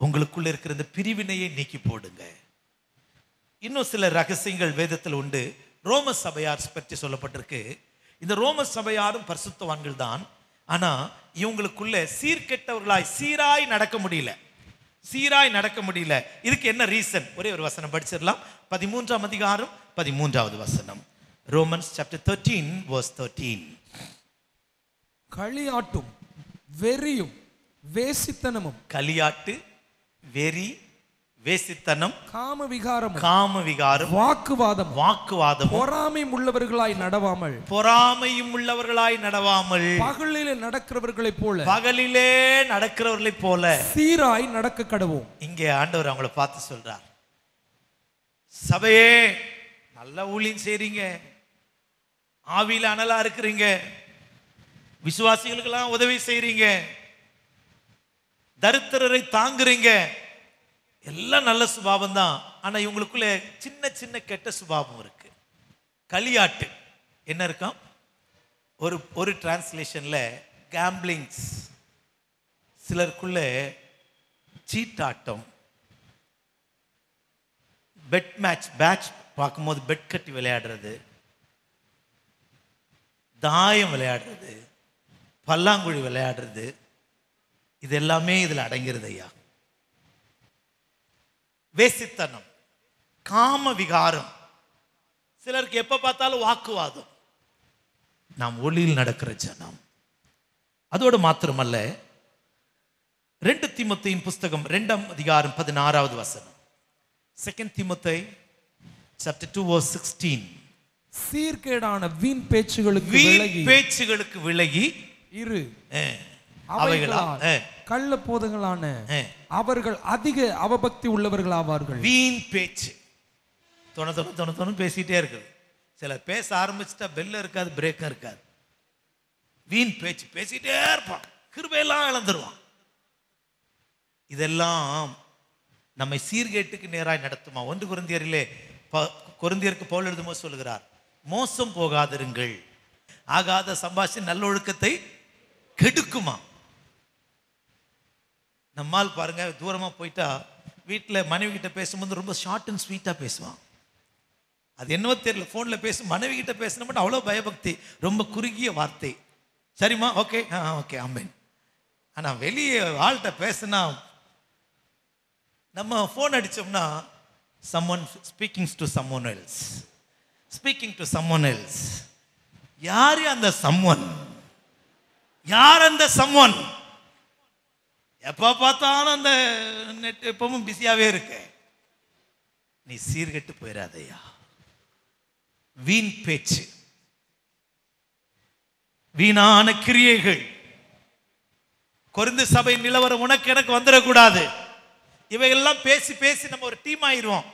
உங்களுக்குள்ள இருக்கிற இந்த பிரிவினையை நீக்கி போடுங்க. இன்னும் சில ரகசியங்கள் வேதத்தில் உண்டு. ரோம சபையார் பற்றி சொல்லப்பட்டிருக்கு. இந்த ரோம சபையாரும் பரிசுத்தவான்கள் தான். ஆனா இவங்களுக்குள்ள சீர்கெட்டவர்களாய் சீராய் நடக்க முடியல. சீராய் நடக்க முடியல. இதுக்கு என்ன ரீசன்? ஒரே ஒரு வசனம் படிச்சிடலாம். 13ஆம் அதிகாரம் 13வது வசனம். Romans chapter 13 verse 13. களியாட்டும் வெறியும் வேசித்தனமும், களியாட்டு, வெறி, வேசித்தனம், காம விகாரம், வாக்குவாதம், பொறாமை உள்ளவர்களாய் நடவாமல், பகலிலே நடக்கிறவர்களைப் போல சீராய் நடக்க கடவோம். இங்கே ஆண்டவர் அவங்கள பார்த்து சொல்றார், சபையே நல்ல ஊழியம் செய்றீங்க, ஆவியில அனலா இருக்கிறீங்க, விசுவாசிகளுக்கெல்லாம் உதவி செய்றீங்க, தரித்திரரை தாங்குறீங்க, எல்லாம் நல்ல சுபாவம் தான். ஆனா இவங்களுக்குள்ள சின்ன சின்ன கெட்ட சுபாவம் இருக்கு. களியாட்டு என்ன இருக்காம்? ஒரு டிரான்ஸ்லேஷன்ல கேம்பிளிங்ஸ், சிலருக்குள்ள சீட்டாட்டம், பெட் பேட்ச் பார்க்கும்போது பெட் கட்டி விளையாடுறது, தாயம் விளையாடுறது, பல்லாங்குழி விளையாடுறது, இது எல்லாமே இதுல அடங்கிறது ஐயா. வேசித்தனம், காம விகாரம், சிலருக்கு எப்ப பார்த்தாலும் வாக்குவாதம். நாம் ஒளியில் நடக்கிற ஜனம். அதோடு மாத்திரமல்ல, 2 தீமோத்தேயின் புஸ்தகம் 2ஆம் அதிகாரம் 16வது வசனம். 2 தீமோத்தேயு chapter 2 verse 16. சீர்கேடான வீண் பேச்சுகளுக்கு விலகி இரு. அவைகளால் கள்ள போதகங்களான அவர்கள் அதிக அவபக்தி உள்ளவர்கள் ஆவார்கள். வீண் பேச்சு தொண பேசிட்டே இருக்குது. சிலர் பேச ஆரம்பிச்சுட்டா பெல்ல இருக்காது, பிரேக்கும் இருக்காது. வீண் பேச்சு பேசிட்டே இருப்பான், கிருபையெல்லாம் இழந்துருவான். இதெல்லாம் நம்மை சீர்கேட்டுக்கு நேராய் நடத்துமா? 1 கொரிந்தியருக்கு பவுல் எழுதும்போது சொல்லுகிறார், மோசம் போகாதிருங்கள், ஆகாத சம்பாஷணை நல்லொழுக்கத்தை கெடுக்குமா. நம்மால் பாருங்க, தூரமா போயிட்டா வீட்டில் மனைவி கிட்ட பேசும்போது ரொம்ப ஷார்ட் அண்ட் ஸ்வீட்டா பேசுவான். அது என்னவோ தெரியல, போன்ல பேசும் மனைவி கிட்ட பேசின மட்டும் அவ்வளோ பயபக்தி, ரொம்ப குறுகிய வார்த்தை. சரிம்மா, ஓகே, ஓகே, ஆமேன். ஆனா வெளியே ஆள்கிட்ட பேசினா, நம்ம phone அடிச்சோம்னா someone speaking to someone else. யார் அந்த someone? யார் அந்த someone? எப்ப பார்த்தாலும் அந்த நெட் எப்பவும் பிஸியாவே இருக்கு. நீ சீர்கெட்டு போயிடாதையா. வீண் பேச்சு, வீணான கிரியைகள். கொரிந்து சபை நிலவரம் உனக்கு எனக்கு வந்துடக்கூடாது. இவையெல்லாம் பேசி பேசி நம்ம ஒரு டீம் ஆயிடுவோம்.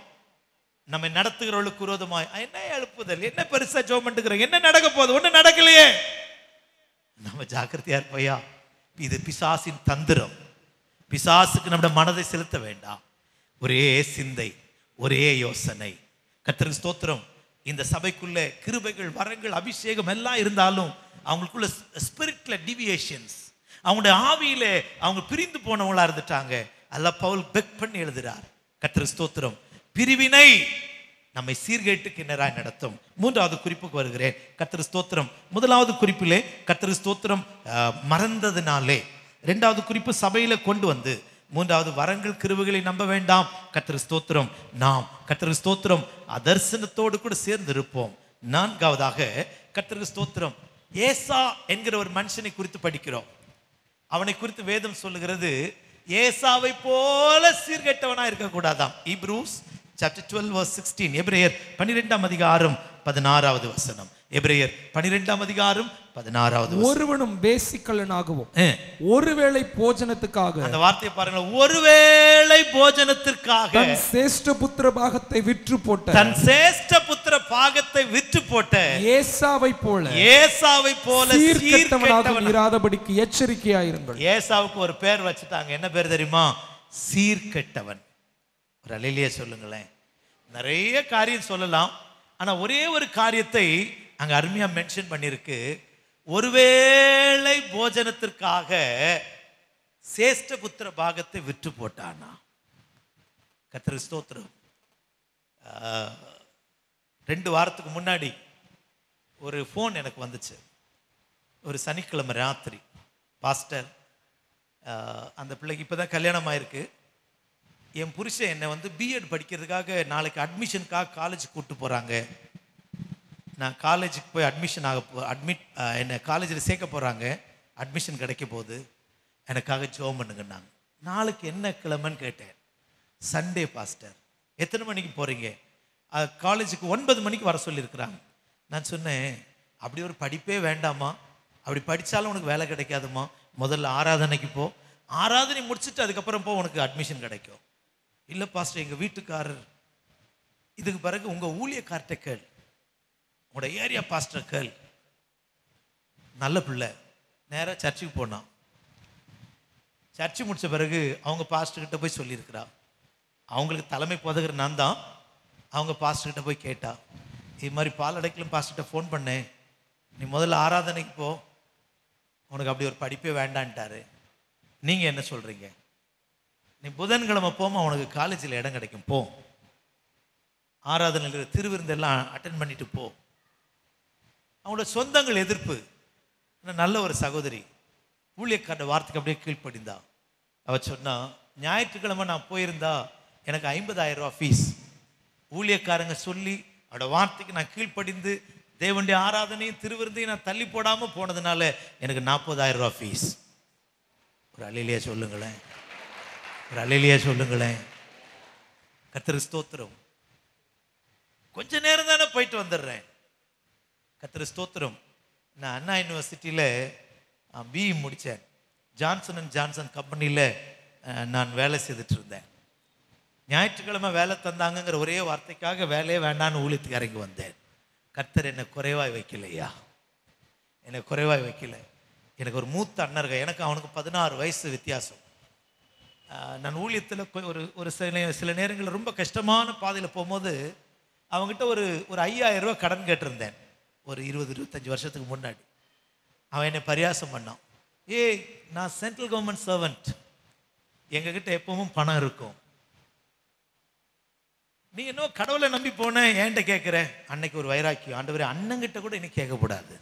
நம்ம நடத்துகிறவர்களுக்கு விரோதமாய் என்ன எழுப்புதல், என்ன பெருசா ஜெபம் பண்ணிக்கிறோம், என்ன நடக்க போகுது, ஒண்ணு நடக்கலையே. நம்ம ஜாக்கிரதையா இருப்பையா. இது பிசாசின் தந்திரம். பிசாசுக்கு நம்ம மனதை செலுத்த வேண்டாம். ஒரே சிந்தை, ஒரே யோசனை. கர்த்தருக்கு ஸ்தோத்திரம். இந்த சபைக்குள்ள கிருபைகள், வரங்கள், அபிஷேகம் எல்லாம் இருந்தாலும் அவங்களுக்குள்ள ஸ்பிரிட்ல டிவியேஷன்ஸ், அவங்களுடைய ஆவியில அவங்க பிரிந்து போனவங்களா இருந்துட்டாங்க. அல்லாஹ் பவுல் பெக் பண்ணி எழுதுறார். கர்த்தருக்கு ஸ்தோத்திரம். பிரிவினை நம்மை சீர்கேட்டுக்கு நேராய் நடத்தும். 3வது குறிப்புக்கு வருகிறேன். கர்த்தருக்கு ஸ்தோத்திரம். 1வது குறிப்பிலே கர்த்தருக்கு ஸ்தோத்திரம் மறந்ததினாலே, 2வது குறிப்பு சபையில கொண்டு வந்து, 3வது வரங்கள் கிருபைகளை நம்ப வேண்டாம். கர்த்தருக்கு ஸ்தோத்திரம். நாம் கர்த்தருக்கு ஸ்தோத்திரம் அதர்சனத்தோடு கூட சேர்ந்து இருப்போம். 4வதாக கர்த்தருக்கு ஸ்தோத்திரம், ஏசா என்கிற ஒரு மனுஷனை குறித்து படிக்கிறோம். அவனை குறித்து வேதம் சொல்லுகிறது, ஏசாவை போல சீர்கெட்டவனா இருக்க கூடாதாம். Hebrews chapter 12 verse 16. எபிரேயர் 12ஆம் அதிகாரம் 16வது வசனம். எபிரேயர் 12ஆம் அதிகாரம் 16வது வசனம். ஒருவனும் பேசிக்கலனாகவும் ஒருவேளை போஜனத்துக்காக, அந்த வார்த்தையை பாருங்க, ஒருவேளை போஜனத்திற்காக தன் சேஷ்ட புத்திர பாகத்தை விற்று போட்ட ஏசாவை போல சீர்கெட்டவனாக இராதபடிக்கு எச்சரிக்கையாயிருங்கள். ஏசாவுக்கு ஒரு பேர் வச்சுட்டாங்க. என்ன பேர் தெரியுமா? சீர்கெட்டவன். ஒரு அல்லேலூயா சொல்லுங்களேன். நிறைய காரியம் சொல்லலாம், ஆனா ஒரே ஒரு காரியத்தை அங்க அருமையா மென்ஷன் பண்ணிருக்கு. ஒருவேளை போஜனத்திற்காக சேஷ்ட புத்திர பாகத்தை விற்று போட்டானா. கர்த்தருக்கு ஸ்தோத்திரம். 2 வாரத்துக்கு முன்னாடி ஒரு ஃபோன் எனக்கு வந்துச்சு. ஒரு சனிக்கிழமை ராத்திரி, பாஸ்டர், அந்த பிள்ளைக்கு இப்போ தான் கல்யாணம் ஆயிருக்கு. என் புருஷன் என்னை வந்து பிஎட் படிக்கிறதுக்காக நாளைக்கு அட்மிஷனுக்காக காலேஜ் கூப்பிட்டு போகிறாங்க. நான் காலேஜுக்கு போய் என்னை காலேஜில் சேர்க்க போகிறாங்க. அட்மிஷன் கிடைக்க போகுது, எனக்காக ஜெபம் பண்ணுங்கன்னாங்க. நாளைக்கு என்ன கிழமைன்னு கேட்டேன். Sunday pastor. எத்தனை மணிக்கு போகிறீங்க? காலேஜுக்கு 9 மணிக்கு வர சொல்லியிருக்கிறாங்க. நான் சொன்னேன், அப்படி ஒரு படிப்பே வேண்டாமா, அப்படி படித்தாலும் உனக்கு வேலை கிடைக்காதுமா, முதல்ல ஆராதனைக்கு போ, ஆராதனை முடிச்சுட்டு அதுக்கப்புறம் போ, உனக்கு அட்மிஷன் கிடைக்கும். இல்லை பாஸ்டர், எங்கள் வீட்டுக்காரர், இதுக்கு பிறகு உங்கள் ஊழியக்கார்ட்ட கேள், உங்களோட ஏரியா பாஸ்டர் கேள். நல்ல பிள்ளை. நேராக சர்ச்சுக்கு போனான். சர்ச்சு முடித்த பிறகு அவங்க பாஸ்டர்கிட்ட போய் சொல்லியிருக்கிறா. அவங்களுக்கு தலைமை போதகிற நான் தான். அவங்க பாஸ்டர்கிட்ட போய் கேட்டா, இது மாதிரி பாலடைக்கலும் பாஸ்டர்கிட்ட ஃபோன் பண்ணேன், நீ முதல்ல ஆராதனைக்கு போ, உனக்கு அப்படி ஒரு படிப்பே வேண்டான்ட்டாரு. நீங்கள் என்ன சொல்கிறீங்க? நீ புதன்கிழமை போமா, உனக்கு காலேஜில் இடம் கிடைக்கும், போ, ஆராதனையில் திருவிருந்தெல்லாம் அட்டென்ட் பண்ணிட்டு போ. அவங்களோட சொந்தங்கள் எதிர்ப்பு. நல்ல ஒரு சகோதரி ஊழியக்கார வார்த்தைக்கு அப்படியே கீழ்ப்படிந்தா. அவ சொன்னா, ஞாயிற்றுக்கிழமை நான் போயிருந்தா எனக்கு 50,000 ரூபா ஃபீஸ். ஊழியக்காரங்க சொல்லி அவட வார்த்தைக்கு நான் கீழ்ப்படிந்து தேவனுடைய ஆராதனையும் திருவிருந்தையும் நான் தள்ளி போடாமல் போனதுனால எனக்கு 40,000 ரூபா ஃபீஸ். ஒரு அல்லேலூயா சொல்லுங்களேன், ஒரு அல்லேலூயா சொல்லுங்களேன். கர்த்தருக்கு ஸ்தோத்திரம். கொஞ்ச நேரம் தானே போயிட்டு வந்துடுறேன். கர்த்தருக்கு ஸ்தோத்திரம். நான் அண்ணா யூனிவர்சிட்டியில் பிஇ முடித்தேன். ஜான்சன் அண்ட் ஜான்சன் கம்பெனியில் நான் வேலை செய்துட்டு இருந்தேன். ஞாயிற்றுக்கிழமை வேலை தந்தாங்கங்கிற ஒரே வார்த்தைக்காக வேலையே வேண்டான்னு ஊழியத்துக்கு இறங்கி வந்தேன். கர்த்தர் என்னை குறைவாய் வைக்கலையா, என்னை குறைவாய் வைக்கல. எனக்கு ஒரு மூத்த அண்ணர்கள், எனக்கு அவனுக்கு 16 வயசு வித்தியாசம். நான் ஊழியத்தில் ஒரு சில நேரங்களில் ரொம்ப கஷ்டமான பாதையில் போகும்போது அவங்ககிட்ட ஒரு 5,000 ரூபா கடன் கேட்டிருந்தேன். ஒரு 20-25 வருஷத்துக்கு முன்னாடி. அவன் என்னை பரியாசம் பண்ணான். ஏய், நான் சென்ட்ரல் கவர்மெண்ட் சர்வெண்ட், எங்ககிட்ட எப்பவும் பணம் இருக்கும், நீ இன்னும் கடவுளை நம்பி போன ஏன்ட்ட கேட்குற. அன்னைக்கு ஒரு வைராக்கியம், ஆண்டவரே அண்ணங்கிட்ட கூட இன்னைக்கு கேட்கக்கூடாது.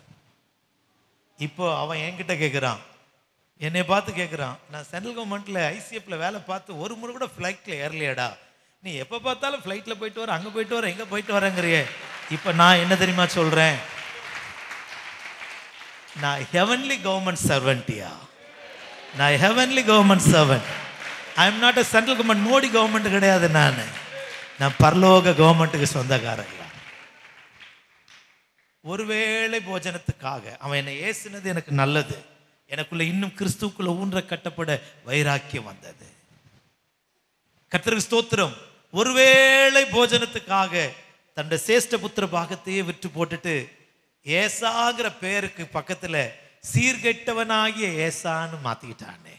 இப்போ அவன் என்கிட்ட கேட்குறான், என்னை பார்த்து கேட்குறான், நான் சென்ட்ரல் கவர்மெண்ட்டில் ஐசிஎஃப்ல வேலை பார்த்து ஒரு முறை கூட ஃப்ளைட்டில் ஏறலையாடா, நீ எப்போ பார்த்தாலும் ஃப்ளைட்டில் போயிட்டு வர, அங்கே போயிட்டு வர, எங்கே போயிட்டு வரேங்கிறியே. இப்போ நான் என்ன தெரியுமா சொல்கிறேன், நான் ஹெவன்லி கவர்மெண்ட் சர்வெண்ட்டியா, நான் heavenly government servant. I am not a central government, Modi government கிடையாது. நான் பரலோக கவர்மெண்ட்டுக்கு சொந்தக்காரன். ஒருவேளை போஜனத்துக்காக அவன் என்னை ஏசினது எனக்கு நல்லது. எனக்குள்ள இன்னும் கிறிஸ்துக்குள்ள ஊன்ற கட்டப்பட வைராக்கியம் வந்தது. கர்த்தருக்கு ஸ்தோத்திரம். ஒருவேளை போஜனத்துக்காக தன்னுடைய சேஷ்ட புத்திர பாகத்தையே விற்று போட்டுட்டு ஏசாங்கிற பேருக்கு பக்கத்துல சீர்கெட்டவனாகிய ஏசான்னு மாத்திக்கிட்டானே.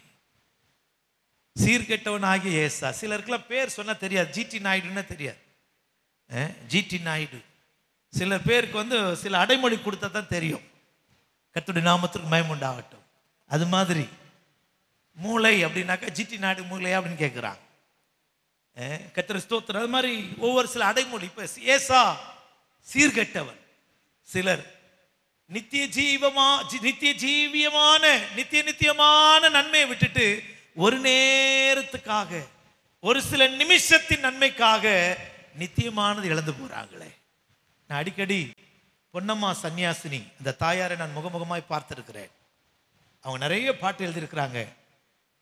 சீர்கெட்டவனாகிய ஏசா. சிலருக்குலாம் பேர் சொன்னா தெரியாது, ஜிடி நாயுடுன்னு தெரியாது. ஜிடி நாயுடு. சில பேருக்கு சில அடைமொழி கொடுத்தா தான் தெரியும். கர்த்தருடைய நாமத்திற்கு மகிமை உண்டாகட்டும். அது மாதிரி மூளை அப்படின்னாக்கா ஜிடி நாயுடு மூளையா அப்படின்னு கேட்குறாங்க. கர்த்தர் ஸ்தோத்திரம். அது மாதிரி ஒவ்வொரு சில அடைமொழி. இப்போ ஏசா சீர்கெட்டவன். சிலர் நித்தியமான நன்மையை விட்டுட்டு ஒரு நேரத்துக்காக, ஒரு சில நிமிஷத்தின் நன்மைக்காக நித்தியமானது இழந்து போறாங்களே. நான் அடிக்கடி பொன்னம்மா சன்னியாசினி அந்த தாயாரை நான் முகமுகமாய் பார்த்திருக்கிறேன். அவங்க நிறைய பாட்டு எழுதியிருக்கிறாங்க.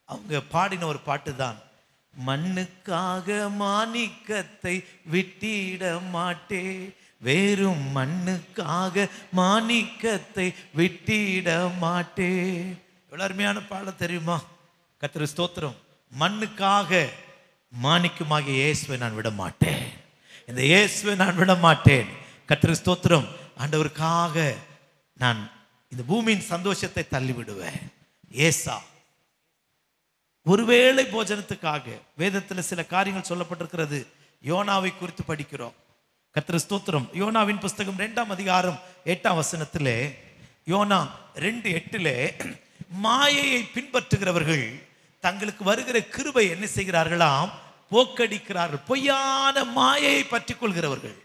அவங்க பாடின ஒரு பாட்டு தான், மண்ணுக்காக மாணிக்கத்தை விட்டிட மாட்டே, வேறும் மண்ணுக்காக மாணிக்கத்தை விட்டிட மாட்டே. எவ்வளவு அருமையான பாடல் தெரியுமா? கர்த்தருக்கு ஸ்தோத்திரம். மண்ணுக்காக மாணிக்கமாகிய இயேசுவை நான் விட மாட்டேன், இந்த இயேசுவை நான் விட மாட்டேன். கர்த்தருக்கு ஸ்தோத்திரம். ஆண்டவருக்காக நான் இந்த பூமியின் சந்தோஷத்தை தள்ளி விடுவேன். ஏசா ஒருவேளை போஜனத்துக்காக. வேதத்தில் சில காரியங்கள் சொல்லப்பட்டிருக்கிறது. யோனாவை குறித்து படிக்கிறோம். கர்த்தருக்கு ஸ்தோத்திரம். யோனாவின் புஸ்தகம் 2ஆம் அதிகாரம் 8ஆம் வசனத்திலே யோனா 2:8 மாயையை பின்பற்றுகிறவர்கள் தங்களுக்கு வருகிற கிருபை என்ன செய்கிறார்களாம்? போக்கடிக்கிறார்கள். பொய்யான மாயையை பற்றிக் கொள்கிறவர்கள்,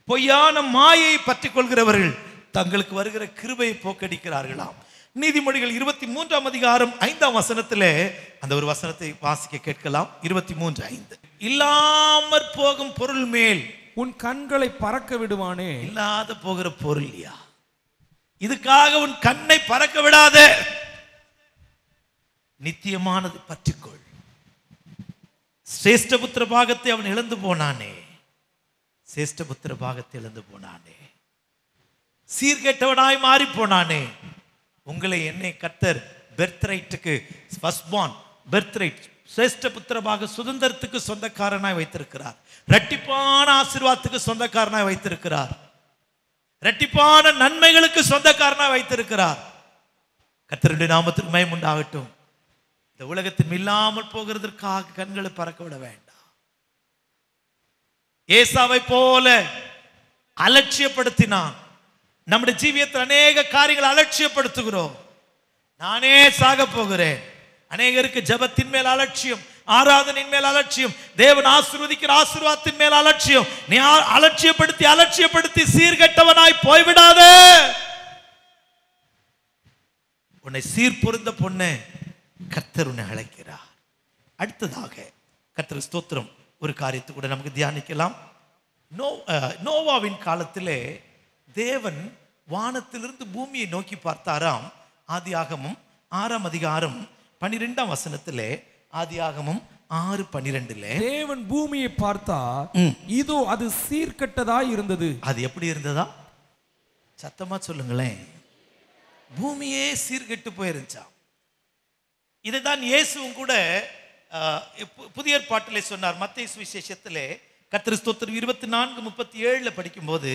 பொய்யான மாயையை பற்றிக் கொள்கிறவர்கள் தங்களுக்கு வருகிற கிருபையை போக்கடிக்கிறார்களாம். நீதிமொழிகள் 23ஆம் அதிகாரம் 5ஆம் வசனத்திலே அந்த ஒரு வசனத்தை வாசிக்க கேட்கலாம். 23:5. இல்லாமற் போகும் பொருள் மேல் உன் கண்களை பறக்க விடுவானே. இல்லாத போகிற பொருள் யா, இதுக்காக உன் கண்ணை பறக்க விடாத. நித்தியமானது பற்றிக்கொள். சிரேஷ்டபுத்திர பாகத்தை அவன் இழந்து போனானே, சிரேஷ்டபுத்திர பாகத்தை இழந்து போனானே, சீர்கெட்டவனாய் மாறி போனானே. உங்களை என்னை கர்த்தர் பெர்த்ரைட்டுக்கு, ஃபர்ஸ்ட் பார்ன் பெர்த்ரைட், சிரேஷ்ட புத்திரமாக சுதந்திரத்துக்கு சொந்தக்காரனாய் வைத்திருக்கிறார். இரட்டிப்பான ஆசீர்வாதத்துக்கு சொந்தக்காரனாய் வைத்திருக்கிறார். இரட்டிப்பான நன்மைகளுக்கு சொந்தக்காரனாய் வைத்திருக்கிறார். கர்த்தருடைய நாமத்துக்கு மகிமை உண்டாகட்டும். இந்த உலகத்தில் இல்லாமல் போகிறதற்காக கண்களை பறக்க விட வேண்டாம். ஏசாவை போல அலட்சியப்படுத்தினான். நம்முடைய ஜீவியத்தில் அநேக காரியங்களை அலட்சியப்படுத்துகிறோம். நானே சாக போகிறேன். அநேகருக்கு ஜபத்தின் மேல் அலட்சியம், ஆராதனையின் மேல் அலட்சியம், தேவன் ஆசீர்வதிக்கிற ஆசீர்வாதத்தின் மேல் அலட்சியம். நீ அலட்சியப்படுத்தி அலட்சியப்படுத்தி சீர்கெட்டவனாய் போய்விடாதே. உன்னை சீர்பொருந்த பொண்ணு கர்த்தர் உன்னை அழைக்கிறார். அடுத்ததாக கர்த்தர் ஸ்தோத்திரம், ஒரு காரியத்தை கூட நமக்கு தியானிக்கலாம். நோவாவின் காலத்திலே தேவன் வானத்திலிருந்து பூமியை நோக்கி பார்த்தாராம். ஆதியாகமம் 6ஆம் அதிகாரம் 12ஆம் வசனத்திலே, ஆதியாகமம் 6:12 தேவன் பூமியை பார்த்தார், இதோ அது சீர்கெட்டதாய் இருந்தது. அது எப்படி இருந்ததா? சத்தமா சொல்லுங்களேன். பூமியே சீர்கெட்டு போயிருந்துச்சாம். இதைதான் இயேசுவும் கூட புதிய ஏற்பாட்டிலே சொன்னார். மத்தேயு சுவிசேஷத்திலே கர்த்தர் ஸ்தோத்திரம் 24:37 படிக்கும்போது,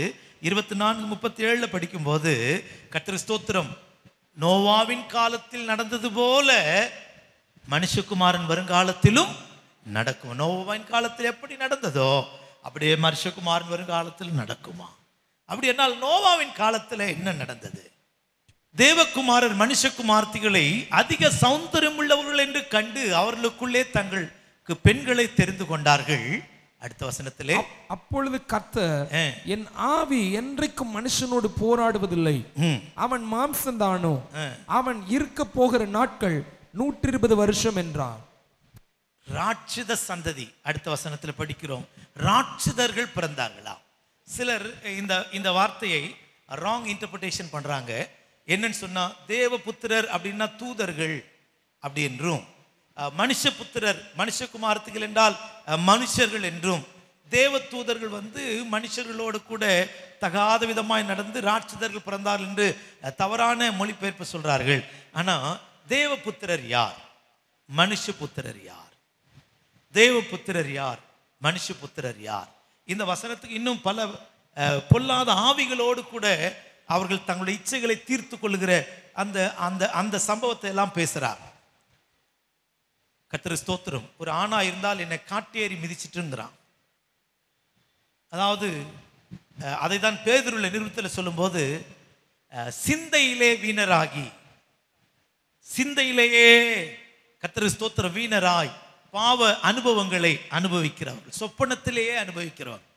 24:37 படிக்கும்போது கர்த்தர் ஸ்தோத்திரம், நோவாவின் காலத்தில் நடந்தது போல மனுஷகுமாரன் வருங்காலத்திலும் நடக்கும். நோவாவின் காலத்தில் எப்படி நடந்ததோ அப்படியே மனுஷகுமாரன் வருங்காலத்தில் நடக்குமா? அப்படி என்னால் நோவாவின் காலத்தில் என்ன நடந்தது? தேவகுமாரர் மனுஷகுமார்த்திகளை அதிக சௌந்தரியம் உள்ளவர்கள் என்று கண்டு அவர்களுக்குள்ளே தங்களுக்கு பெண்களை தெரிந்து கொண்டார்கள். அடுத்த வசனத்திலே, அப்பொழுது கர்த்தர், என் ஆவி என்றைக்கும் மனுஷனோடு போராடுவதில்லை, அவன் மாம்சந்தானோ, அவன் இருக்க போகிற நாட்கள் 120 வருஷம் என்றார். ராட்சத சந்ததி. அடுத்த வசனத்தில் படிக்கிறோம், ராட்சதர்கள் பிறந்தார்களா? சிலர் இந்த வார்த்தையை ராங் இன்டர்பிரேஷன் பண்றாங்க. என்னன்னு சொன்னா, தேவபுத்திரர் அப்படின்னா தூதர்கள் அப்படி என்றும், மனுஷபுத்திரர் மனுஷகுமார்த்திகள் என்றால் மனுஷர்கள் என்றும், தேவ தூதர்கள் மனுஷர்களோடு கூட தகாத விதமாய் நடந்து ராட்சதர்கள் பிறந்தார்கள் என்று தவறான மொழிபெயர்ப்பு சொல்றார்கள். ஆனா தேவபுத்திரர் யார்? மனுஷபுத்திரர் யார்? தேவபுத்திரர் யார்? மனுஷபுத்திரர் யார்? இந்த வசனத்துக்கு இன்னும் பல பொல்லாத ஆவிகளோடு கூட அவர்கள் தங்களுடைய இச்சைகளை தீர்த்து கொள்ளுகிற அந்த சம்பவத்தை எல்லாம் பேசுறார். கர்த்தர் ஸ்தோத்திரம், ஒரு ஆணா இருந்தால் என்னை காட்டேறி மிதிச்சிட்டுங்கிறான். அதாவது அதை தான் பேதுருவின் நிருபத்தில் சொல்லும்போது, சிந்தையிலே வீணராகி, சிந்தையிலேயே கர்த்தர் ஸ்தோத்திரம் வீணராய் பாவ அனுபவங்களை அனுபவிக்கிறவர்கள், சொப்பனத்திலேயே அனுபவிக்கிறவர்கள்.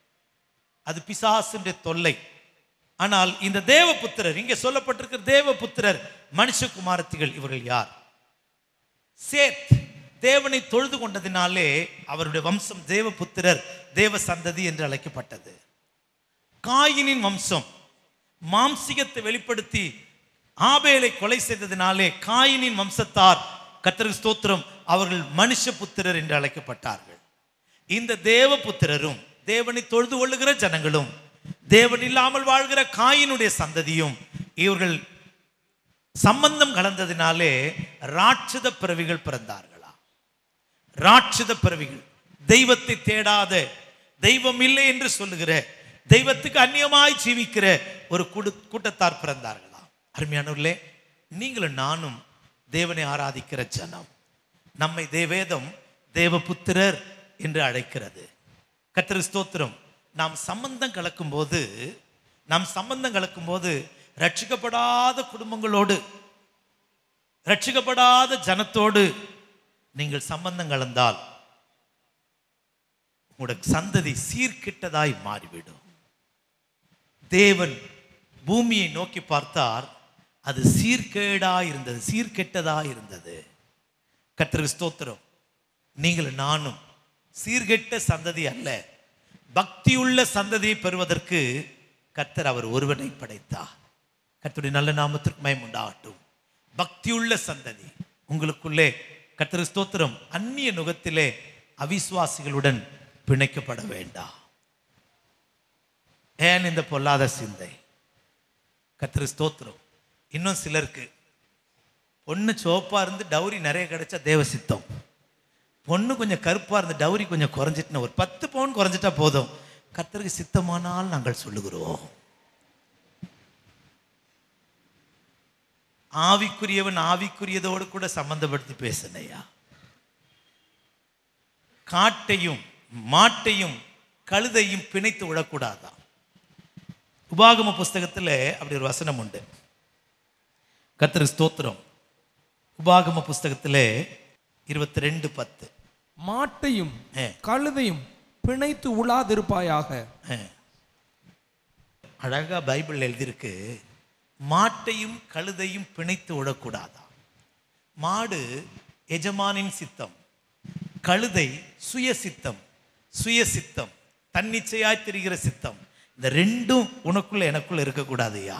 அது பிசாசுடைய தொல்லை. ஆனால் இந்த தேவபுத்திரர், இங்கே சொல்லப்பட்டிருக்கிற தேவபுத்திரர் மனுஷகுமாரத்திகள், இவர்கள் யார்? சேத் தேவனை தொழுது கொண்டதினாலே அவருடைய வம்சம் தேவபுத்திரர், தேவ சந்ததி என்று அழைக்கப்பட்டது. காயினின் வம்சம் மாம்சிகத்தை வெளிப்படுத்தி ஆபேலை கொலை செய்ததினாலே காயினின் வம்சத்தார், கர்த்தருக்கு ஸ்தோத்திரம், அவர்கள் மனுஷபுத்திரர் என்று அழைக்கப்பட்டார்கள். இந்த தேவபுத்திரரும் தேவனை தொழுது கொள்ளுகிற ஜனங்களும் தேவன் இல்லாமல் வாழ்கிற காயினுடைய சந்ததியும் இவர்கள் சம்பந்தம் கலந்ததினாலே ராட்சத பிறவிகள் பிறந்தார்களா? ராட்சத பிறவிகள், தெய்வத்தை தேடாத, தெய்வம் இல்லை என்று சொல்லுகிற, தெய்வத்துக்கு அந்நியமாய் ஜீவிக்கிற ஒரு கூட்டத்தார் பிறந்தார்களா? அருமையானவர்களே, நீங்களும் நானும் தேவனை ஆராதிக்கிற ஜனம். நம்மை வேதம் தேவபுத்திரர் என்று அழைக்கிறது. கர்த்தருக்கு ஸ்தோத்திரம். நாம் சம்பந்தம் கலக்கும் போது ரட்சிக்கப்படாத குடும்பங்களோடு, ரட்சிக்கப்படாத ஜனத்தோடு நீங்கள் சம்பந்தம் கலந்தால் உங்களுடைய சந்ததி சீர்கெட்டதாய் மாறிவிடும். தேவன் பூமியை நோக்கி பார்த்தார், அது சீர்கேடாய் இருந்தது, சீர்கெட்டதாய் இருந்தது. கர்த்தருக்கு ஸ்தோத்திரம். நீங்கள் நானும் சீர்கெட்ட சந்ததி அல்ல, பக்தியுள்ள சந்ததியை பெறுவதற்கு கர்த்தர் அவர் ஒருவனை படைத்தார். கர்த்தருடைய நல்ல நாமத்திற்கு மகிமை உண்டாகட்டும். பக்தியுள்ள சந்ததி உங்களுக்குள்ளே. கர்த்தருக்கு ஸ்தோத்திரம். அந்நிய நுகத்திலே அவிசுவாசிகளுடன் பிணைக்கப்பட வேண்டாம். ஏன் இந்த பொல்லாத சிந்தை? கர்த்தருக்கு ஸ்தோத்திரம். இன்னும் சிலருக்கு பொண்ணு சோப்பா இருந்து டவுரி நிறைய கிடைச்சா தேவ சித்தம், பொண்ணு கொஞ்சம் கருப்பா இருந்து டவுரி கொஞ்சம் குறைஞ்சிட்டுனா, ஒரு 10 பவுன் குறைஞ்சிட்டா போதும், கர்த்தருக்கு சித்தமானால் நாங்கள் சொல்லுகிறோம். ஆவிக்குரியவன் ஆவிக்குரியதோடு கூட சம்பந்தப்படுத்தி பேசினையா. காட்டையும் மாட்டையும் கழுதையும் பிணைத்து விடக்கூடாதா? உபாகம புஸ்தகத்தில் அப்படி ஒரு வசனம் உண்டு. கர்த்தருக்கு ஸ்தோத்திரம். உபாகம புஸ்தகத்தில் 22:10, மாட்டையும் கழுதையும் பிணைத்து உழாதிருப்பாயாக. அழகா பைபிள் எழுதியிருக்கு, மாட்டையும் கழுதையும் பிணைத்து விடக்கூடாதா. மாடு எஜமானின் சித்தம், கழுதை சுய சித்தம், சுய சித்தம், தன்னிச்சையாய் திரிகிற சித்தம். இந்த ரெண்டும் உனக்குள்ள எனக்குள்ள இருக்கக்கூடாதுயா.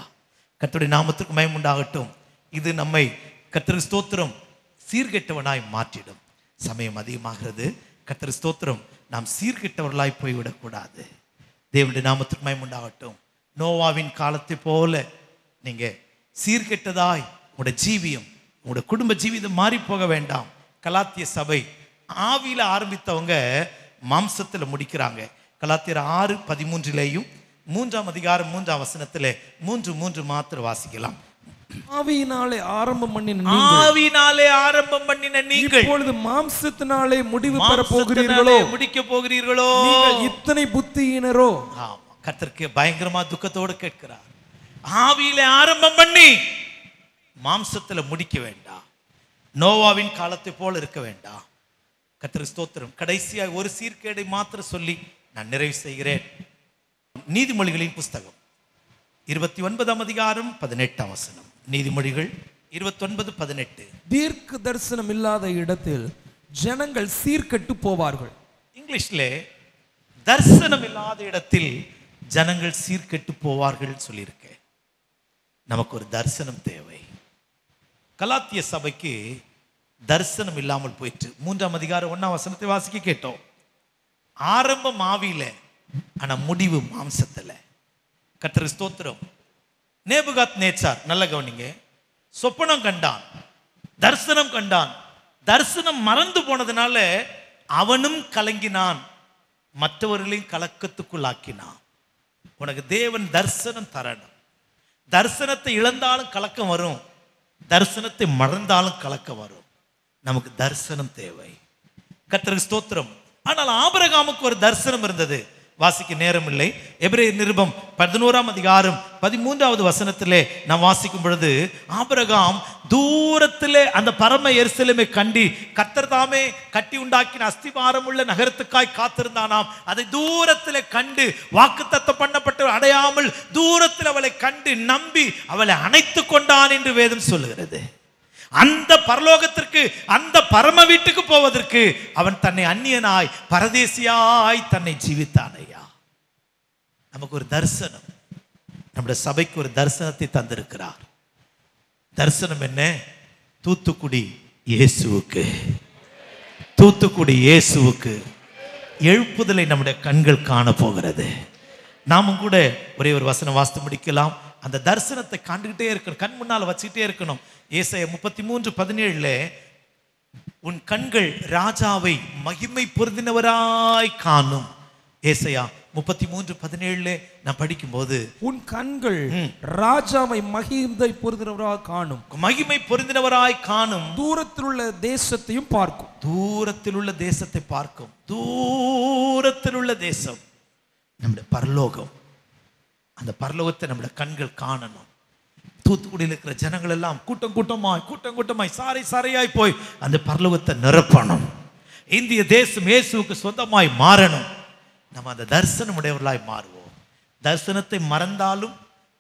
கர்த்தருடைய நாமத்துக்கு மகிமை உண்டாகட்டும். இது நம்மை கர்த்தருக்கு ஸ்தோத்திரம் சீர்கெட்டவனாய் மாற்றிடும். சமயம் அதிகமாகிறது. கர்த்தருக்கு ஸ்தோத்திரம். நாம் சீர்கெட்டவர்களாய் போய்விடக்கூடாது. தேவனுடைய நாமத்துக்கு மகிமை உண்டாகட்டும். நோவாவின் காலத்தை போல நீங்க சீர்கெட்டதாய் உங்களுடைய ஜீவியம், உங்களுடைய குடும்ப ஜீவிதம் மாறி போக வேண்டாம். கலாத்திய சபை ஆவியில ஆரம்பித்தவங்க மாம்சத்தில் முடிக்கிறாங்க. கலாத்தியர் 6:13 3ஆம் அதிகாரம் 3ஆம் வசனத்திலே 3 மாத்திரம் வாசிக்கலாம். ஆவியினாலே ஆரம்பம் பண்ணின நீங்கள் இப்பொழுது மாம்சத்தினாலே முடிவு பெற போகிறீர்களோ, முடிக்க போகிறீர்களோ? நீங்கள் இத்தனை புத்தியினரோ? ஆமா, கர்த்தருக்கு பயங்கரமா துக்கத்தோடு கேட்கிறார். ஆவியிலே ஆரம்பம் பண்ணி மாம்சத்துல முடிக்க வேண்டாம். நோவாவின் காலத்தை போல இருக்க வேண்டாம். கர்த்தருக்கு ஸ்தோத்திரம். கடைசியாக ஒரு சீர்கேடை மாத்திரம் சொல்லி நான் நிறைவு செய்கிறேன். நீதிமொழிகளின் புஸ்தகம் 29ஆம் அதிகாரம் 18ஆம் வசனம். நீதிமொழிகள் 29:18. தீர்க்க தரிசனம் இல்லாத இடத்தில் ஜனங்கள் சீர்கெட்டு போவார்கள். இங்கிலீஷ்ல தரிசனம் இல்லாத இடத்தில் ஜனங்கள் சீர்கெட்டு போவார்கள் சொல்லியிருக்கேன். நமக்கு ஒரு தரிசனம் தேவை. கலாத்திய சபைக்கு தரிசனம் இல்லாமல் போயிற்று. 3ஆம் அதிகாரம் 1ஆம் வசனத்தை வாசிக்க கேட்டோம். ஆரம்பம் ஆவியில, ஆனா முடிவு மாம்சத்துல. கர்த்தருக்கு ஸ்தோத்திரம். நேபுகாத் நேச்சார், நல்ல கவனிங்க, சொப்பனம் கண்டான், தரிசனம் கண்டான். தரிசனம் மறந்து போனதுனால அவனும் கலங்கினான், மற்றவர்களையும் கலக்கத்துக்குள்ளாக்கினான். உனக்கு தேவன் தரிசனம் தரணும். தரிசனத்தை இழந்தாலும் கலக்கம் வரும், தரிசனத்தை மறந்தாலும் கலக்கம் வரும். நமக்கு தரிசனம் தேவை. கர்த்தருக்கு ஸ்தோத்திரம். ஆனால் ஆபிரகாமுக்கு ஒரு தரிசனம் இருந்தது. வாசிக்க நேரம் இல்லை. எபிரேயர் நிருபம் 11ஆம் அதிகாரம் 13வது வசனத்திலே நாம் வாசிக்கும் பொழுது, ஆபிரகாம் தூரத்திலே அந்த பரம எருசலேமை கண்டி கர்த்தர் தாமே கட்டி உண்டாக்கின அஸ்திபாரம் உள்ள நகரத்துக்காய் காத்திருந்தானாம். அதை தூரத்திலே கண்டு, வாக்குத்தத்தம் பண்ணப்பட்டு அடையாமல் தூரத்தில் அவளை கண்டு நம்பி அவளை அணைத்து கொண்டான் என்று வேதம் சொல்லுகிறது. அந்த பரலோகத்திற்கு, அந்த பரம வீட்டுக்கு போவதற்கு அவன் தன்னை அந்நியனாய் பரதேசியாய் தன்னை ஜீவித்தானையா. நமக்கு ஒரு தரிசனம், நம்முடைய சபைக்கு ஒரு தரிசனத்தை தந்திருக்கிறார். தரிசனம் என்ன? தூத்துக்குடி இயேசுவுக்கு, தூத்துக்குடி இயேசுவுக்கு எழுப்புதலை நம்முடைய கண்கள் காண போகிறது. நாமும் கூட ஒரே ஒரு வசனம் வாசித்து முடிக்கலாம். அந்த தரிசனத்தை கண்டுகிட்டே இருக்கணும், கண் முன்னால் வச்சுக்கிட்டே இருக்கணும். ஏசாயா 33:17 உன் கண்கள் ராஜாவை மகிமை பொருந்தினவராய் காணும். ஏசாயா 33:17 நான் படிக்கும்போது, உன் கண்கள் ராஜாவை மகிமை பொருந்தினவராய் காணும், மகிமை பொருந்தினவராய் காணும். தூரத்தில் உள்ள தேசத்தையும் பார்க்கும். தூரத்தில் உள்ள தேசத்தை பார்க்கும். தூரத்தில் உள்ள தேசம் நம்முடைய பரலோகம். அந்த பரலோகத்தை நம்முடைய கண்கள் காணணும். தூத்துக்குடியில் இருக்கிற ஜனங்கள் எல்லாம் கூட்டம் கூட்டமாய் சாரை சாரையாய் போய் அந்த பரலோகத்தை நிரப்பணும். இந்திய தேசம் இயேசுவுக்கு சொந்தமாய் மாறணும். நம்ம அந்த தரிசனம் உடையவர்களாய் மாறுவோம். தரிசனத்தை மறந்தாலும்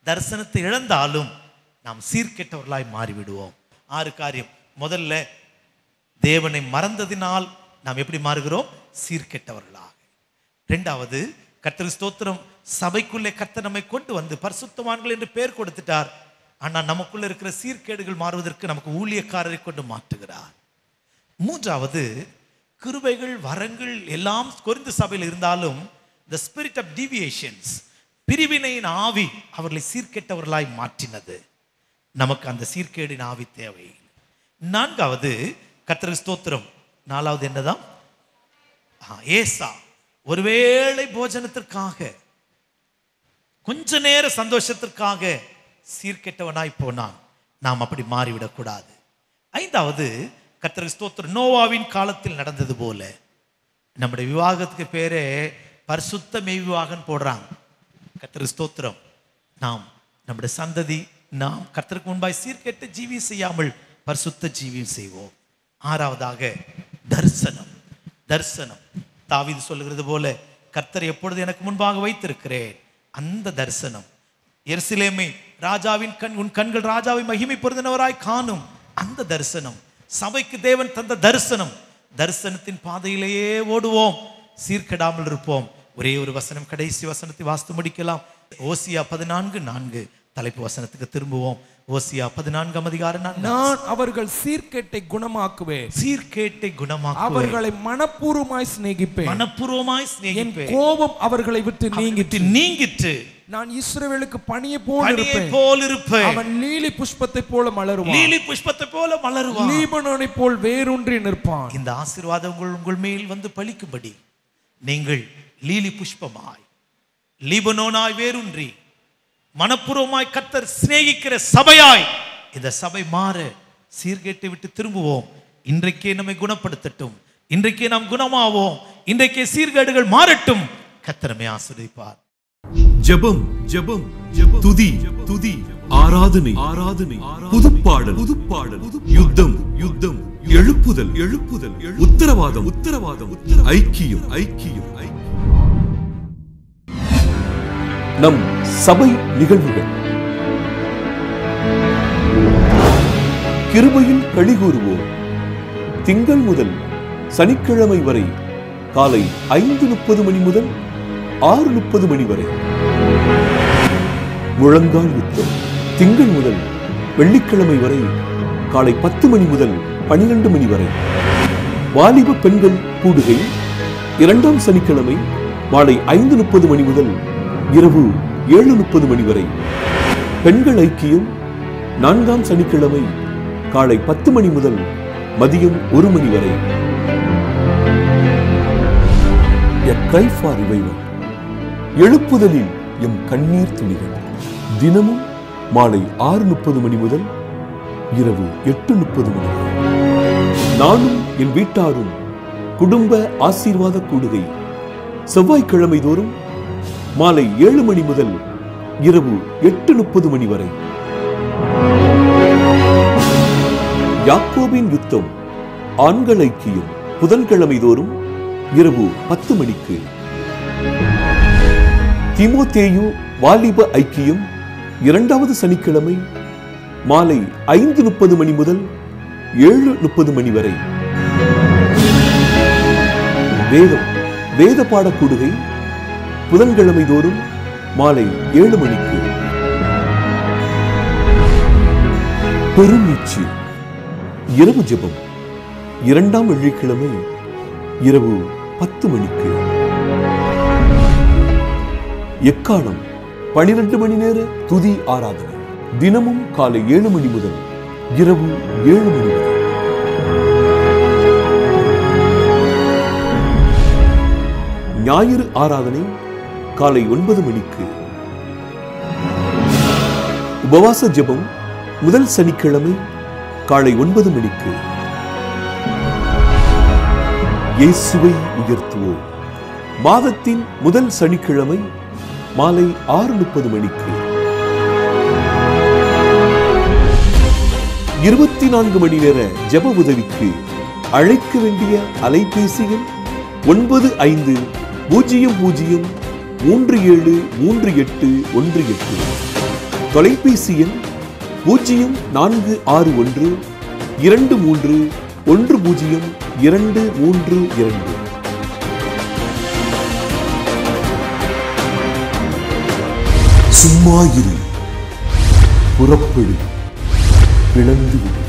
தரிசனத்தை இழந்தாலும் நாம் சீர்கெட்டவர்களாய் மாறிவிடுவோம். 6 காரியம். முதல்ல, தேவனை மறந்ததினால் நாம் எப்படி மாறுகிறோம்? சீர்கெட்டவர்களாக. 2வது, கர்த்தருக்கு ஸ்தோத்திரம், சபைக்குள்ளே கர்த்தர் நம்மை கொண்டு வந்து பரிசுத்தவான்கள் என்று பெயர் கொடுத்துட்டார். ஆனால் நமக்குள்ள இருக்கிற சீர்கேடுகள் மாறுவதற்கு நமக்கு ஊழியக்காரரை கொண்டு மாற்றுகிறார். 3வது, கிருபைகள் வரங்கள் எல்லாம் கொரிந்து சபையில் இருந்தாலும் the spirit of deviations, பிரிவினையின் ஆவி அவர்களை சீர்கெட்டவர்களாய் மாற்றினது. நமக்கு அந்த சீர்கேடின் ஆவி தேவை. 4வது, கர்த்தருக்கு ஸ்தோத்திரம், 4வது என்னதான்? ஏசா ஒருவேளை போஜனத்திற்காக, கொஞ்ச நேர சந்தோஷத்திற்காக சீர்கெட்டவனாய் போனான். நாம் அப்படி மாறிவிடக்கூடாது. 5வது, கர்த்தருக்கு ஸ்தோத்திரம், நோவாவின் காலத்தில் நடந்தது போல. நம்முடைய விவாகத்துக்கு பேரே பரிசுத்த மெய் விவாகம் போடுறாங்க. கர்த்தருக்கு ஸ்தோத்திரம், நாம் நம்முடைய சந்ததி நாம் கர்த்தருக்கு முன்பாய் சீர்கெட்ட ஜீவியம் செய்யாமல் பரிசுத்த ஜீவியம் செய்வோம். 6வதாக, தரிசனம். தாவீது சொல்லுகிறது போல, கர்த்தர் எப்பொழுது எனக்கு முன்பாக வைத்திருக்கிறேன் அந்த தரிசனம். எருசலேமே ராஜாவின் உன் கண்கள் ராஜாவை மகிமை பொருந்தினவராய் காணும் அந்த தரிசனம். சபைக்கு தேவன் தந்த தரிசனம். தரிசனத்தின் பாதையிலேயே ஓடுவோம், சீர்கெடாமல் இருப்போம். ஒரே ஒரு வசனம், கடைசி வசனத்தை வாசித்து முடிக்கலாம். ஓசியா 14:4 தலைப்பு வசனத்துக்கு திரும்புவோம். ஓசியா 14:4. நான் அவர்கள் சீர்கேட்டை குணமாக்குவேன், அவர்களை மனப்பூர்வமாய் சிநேகிப்பேன், என் கோபம் அவர்களை விட்டு நீங்கிட்டு நான் இஸ்ரவேலுக்கு பனியை போல் இருப்பேன். அவன் லீலி புஷ்பத்தை போல மலருவான், லீபனோனை போல் வேரூன்றி நிற்பான். இந்த ஆசீர்வாதம் உங்கள் மேல் வந்து பலிக்கும்படி நீங்கள் லீலி புஷ்பமாய் லீபனோனாய் வேரூன்றி மனப்பூர்வமாய் கர்த்தர் சிநேகிக்கிற சபையாய் இந்த சபை மாற சீர்கேட்டை விட்டு திரும்புவோம். இன்றைக்கே நம்மை குணப்படுத்தட்டும், இன்றைக்கே நாம் குணமாவோம், இன்றைக்கே சீர்கேடுகள் மாறட்டும். கர்த்தர் நம்மை ஆசீர்வதிப்பார். ஜெபம் ஜெபம் துதி துதி ஆராதனை ஆராதனை புதுப்பாடல் புதுப்பாடல் யுத்தம் யுத்தம் எழுப்புதல் எழுப்புதல் உத்தரவாதம் உத்தரவாதம் ஐக்கியம் ஐக்கியம் ஐக்கியம். நம் சபை நிகழ்வுகள். கிருபையில் களிகூறுவோம். திங்கள் முதல் சனிக்கிழமை வரை காலை 5:30 மணி முதல் 6:30 மணி வரை. முழங்கால் யுத்தம் திங்கள் முதல் வெள்ளிக்கிழமை வரை காலை 10 மணி முதல் 12 மணி வரை. வாலிப பெண்கள் கூடுகை 2ஆம் சனிக்கிழமை மாலை 5:30 மணி முதல் இரவு 7:30 மணி வரை. பெண்கள் ஐக்கியம் 4ஆம் சனிக்கிழமை காலை 10 மணி முதல் மதியம் 1 மணி வரை. A cry for revival. எழுப்புதலில் எம் கண்ணீர் துளிகள். தினமும் மாலை 6:30 மணி முதல் இரவு 8:30 மணி வரை. நானும் என் வீட்டாரும் குடும்ப ஆசீர்வாத கூடுகை செவ்வாய்க்கிழமை தோறும் மாலை 7 மணி முதல் இரவு 8:30 மணி வரை. யாக்கோபின் யுத்தம் ஆண்கள் ஐக்கியம் புதன்கிழமை தோறும் இரவு 10 மணிக்கு. தீமோத்தேயு வாலிப ஐக்கியம் 2வது சனிக்கிழமை மாலை 5:30 மணி முதல் 7:30 மணி வரை. வேத பாட கூடுகை புதன்கிழமை தோறும் மாலை 7 மணிக்கு. பெருமீச்சு இரவு ஜெபம் 2ஆம் வெள்ளிக்கிழமை இரவு 10 மணிக்கு. எக்காலம் 12 மணி நேர துதி ஆராதனை தினமும் காலை 7 மணி முதல் இரவு 7 மணி வரை. ஞாயிறு ஆராதனை காலை 9 மணிக்கு. உபவாச ஜெபம் முதல் சனிக்கிழமை காலை 9 மணிக்கு. இயேசுவை உயர்த்துவோம் மாதத்தின் முதல் சனிக்கிழமை மாலை 6:30 மணிக்கு. 24 மணி நேர ஜெப உதவிக்கு அழைக்க வேண்டிய அலைபேசி எண் 9500373818. தொலைபேசி எண் 0461 2310 சும்மா இரு, புறப்படு, பிளந்து விடு.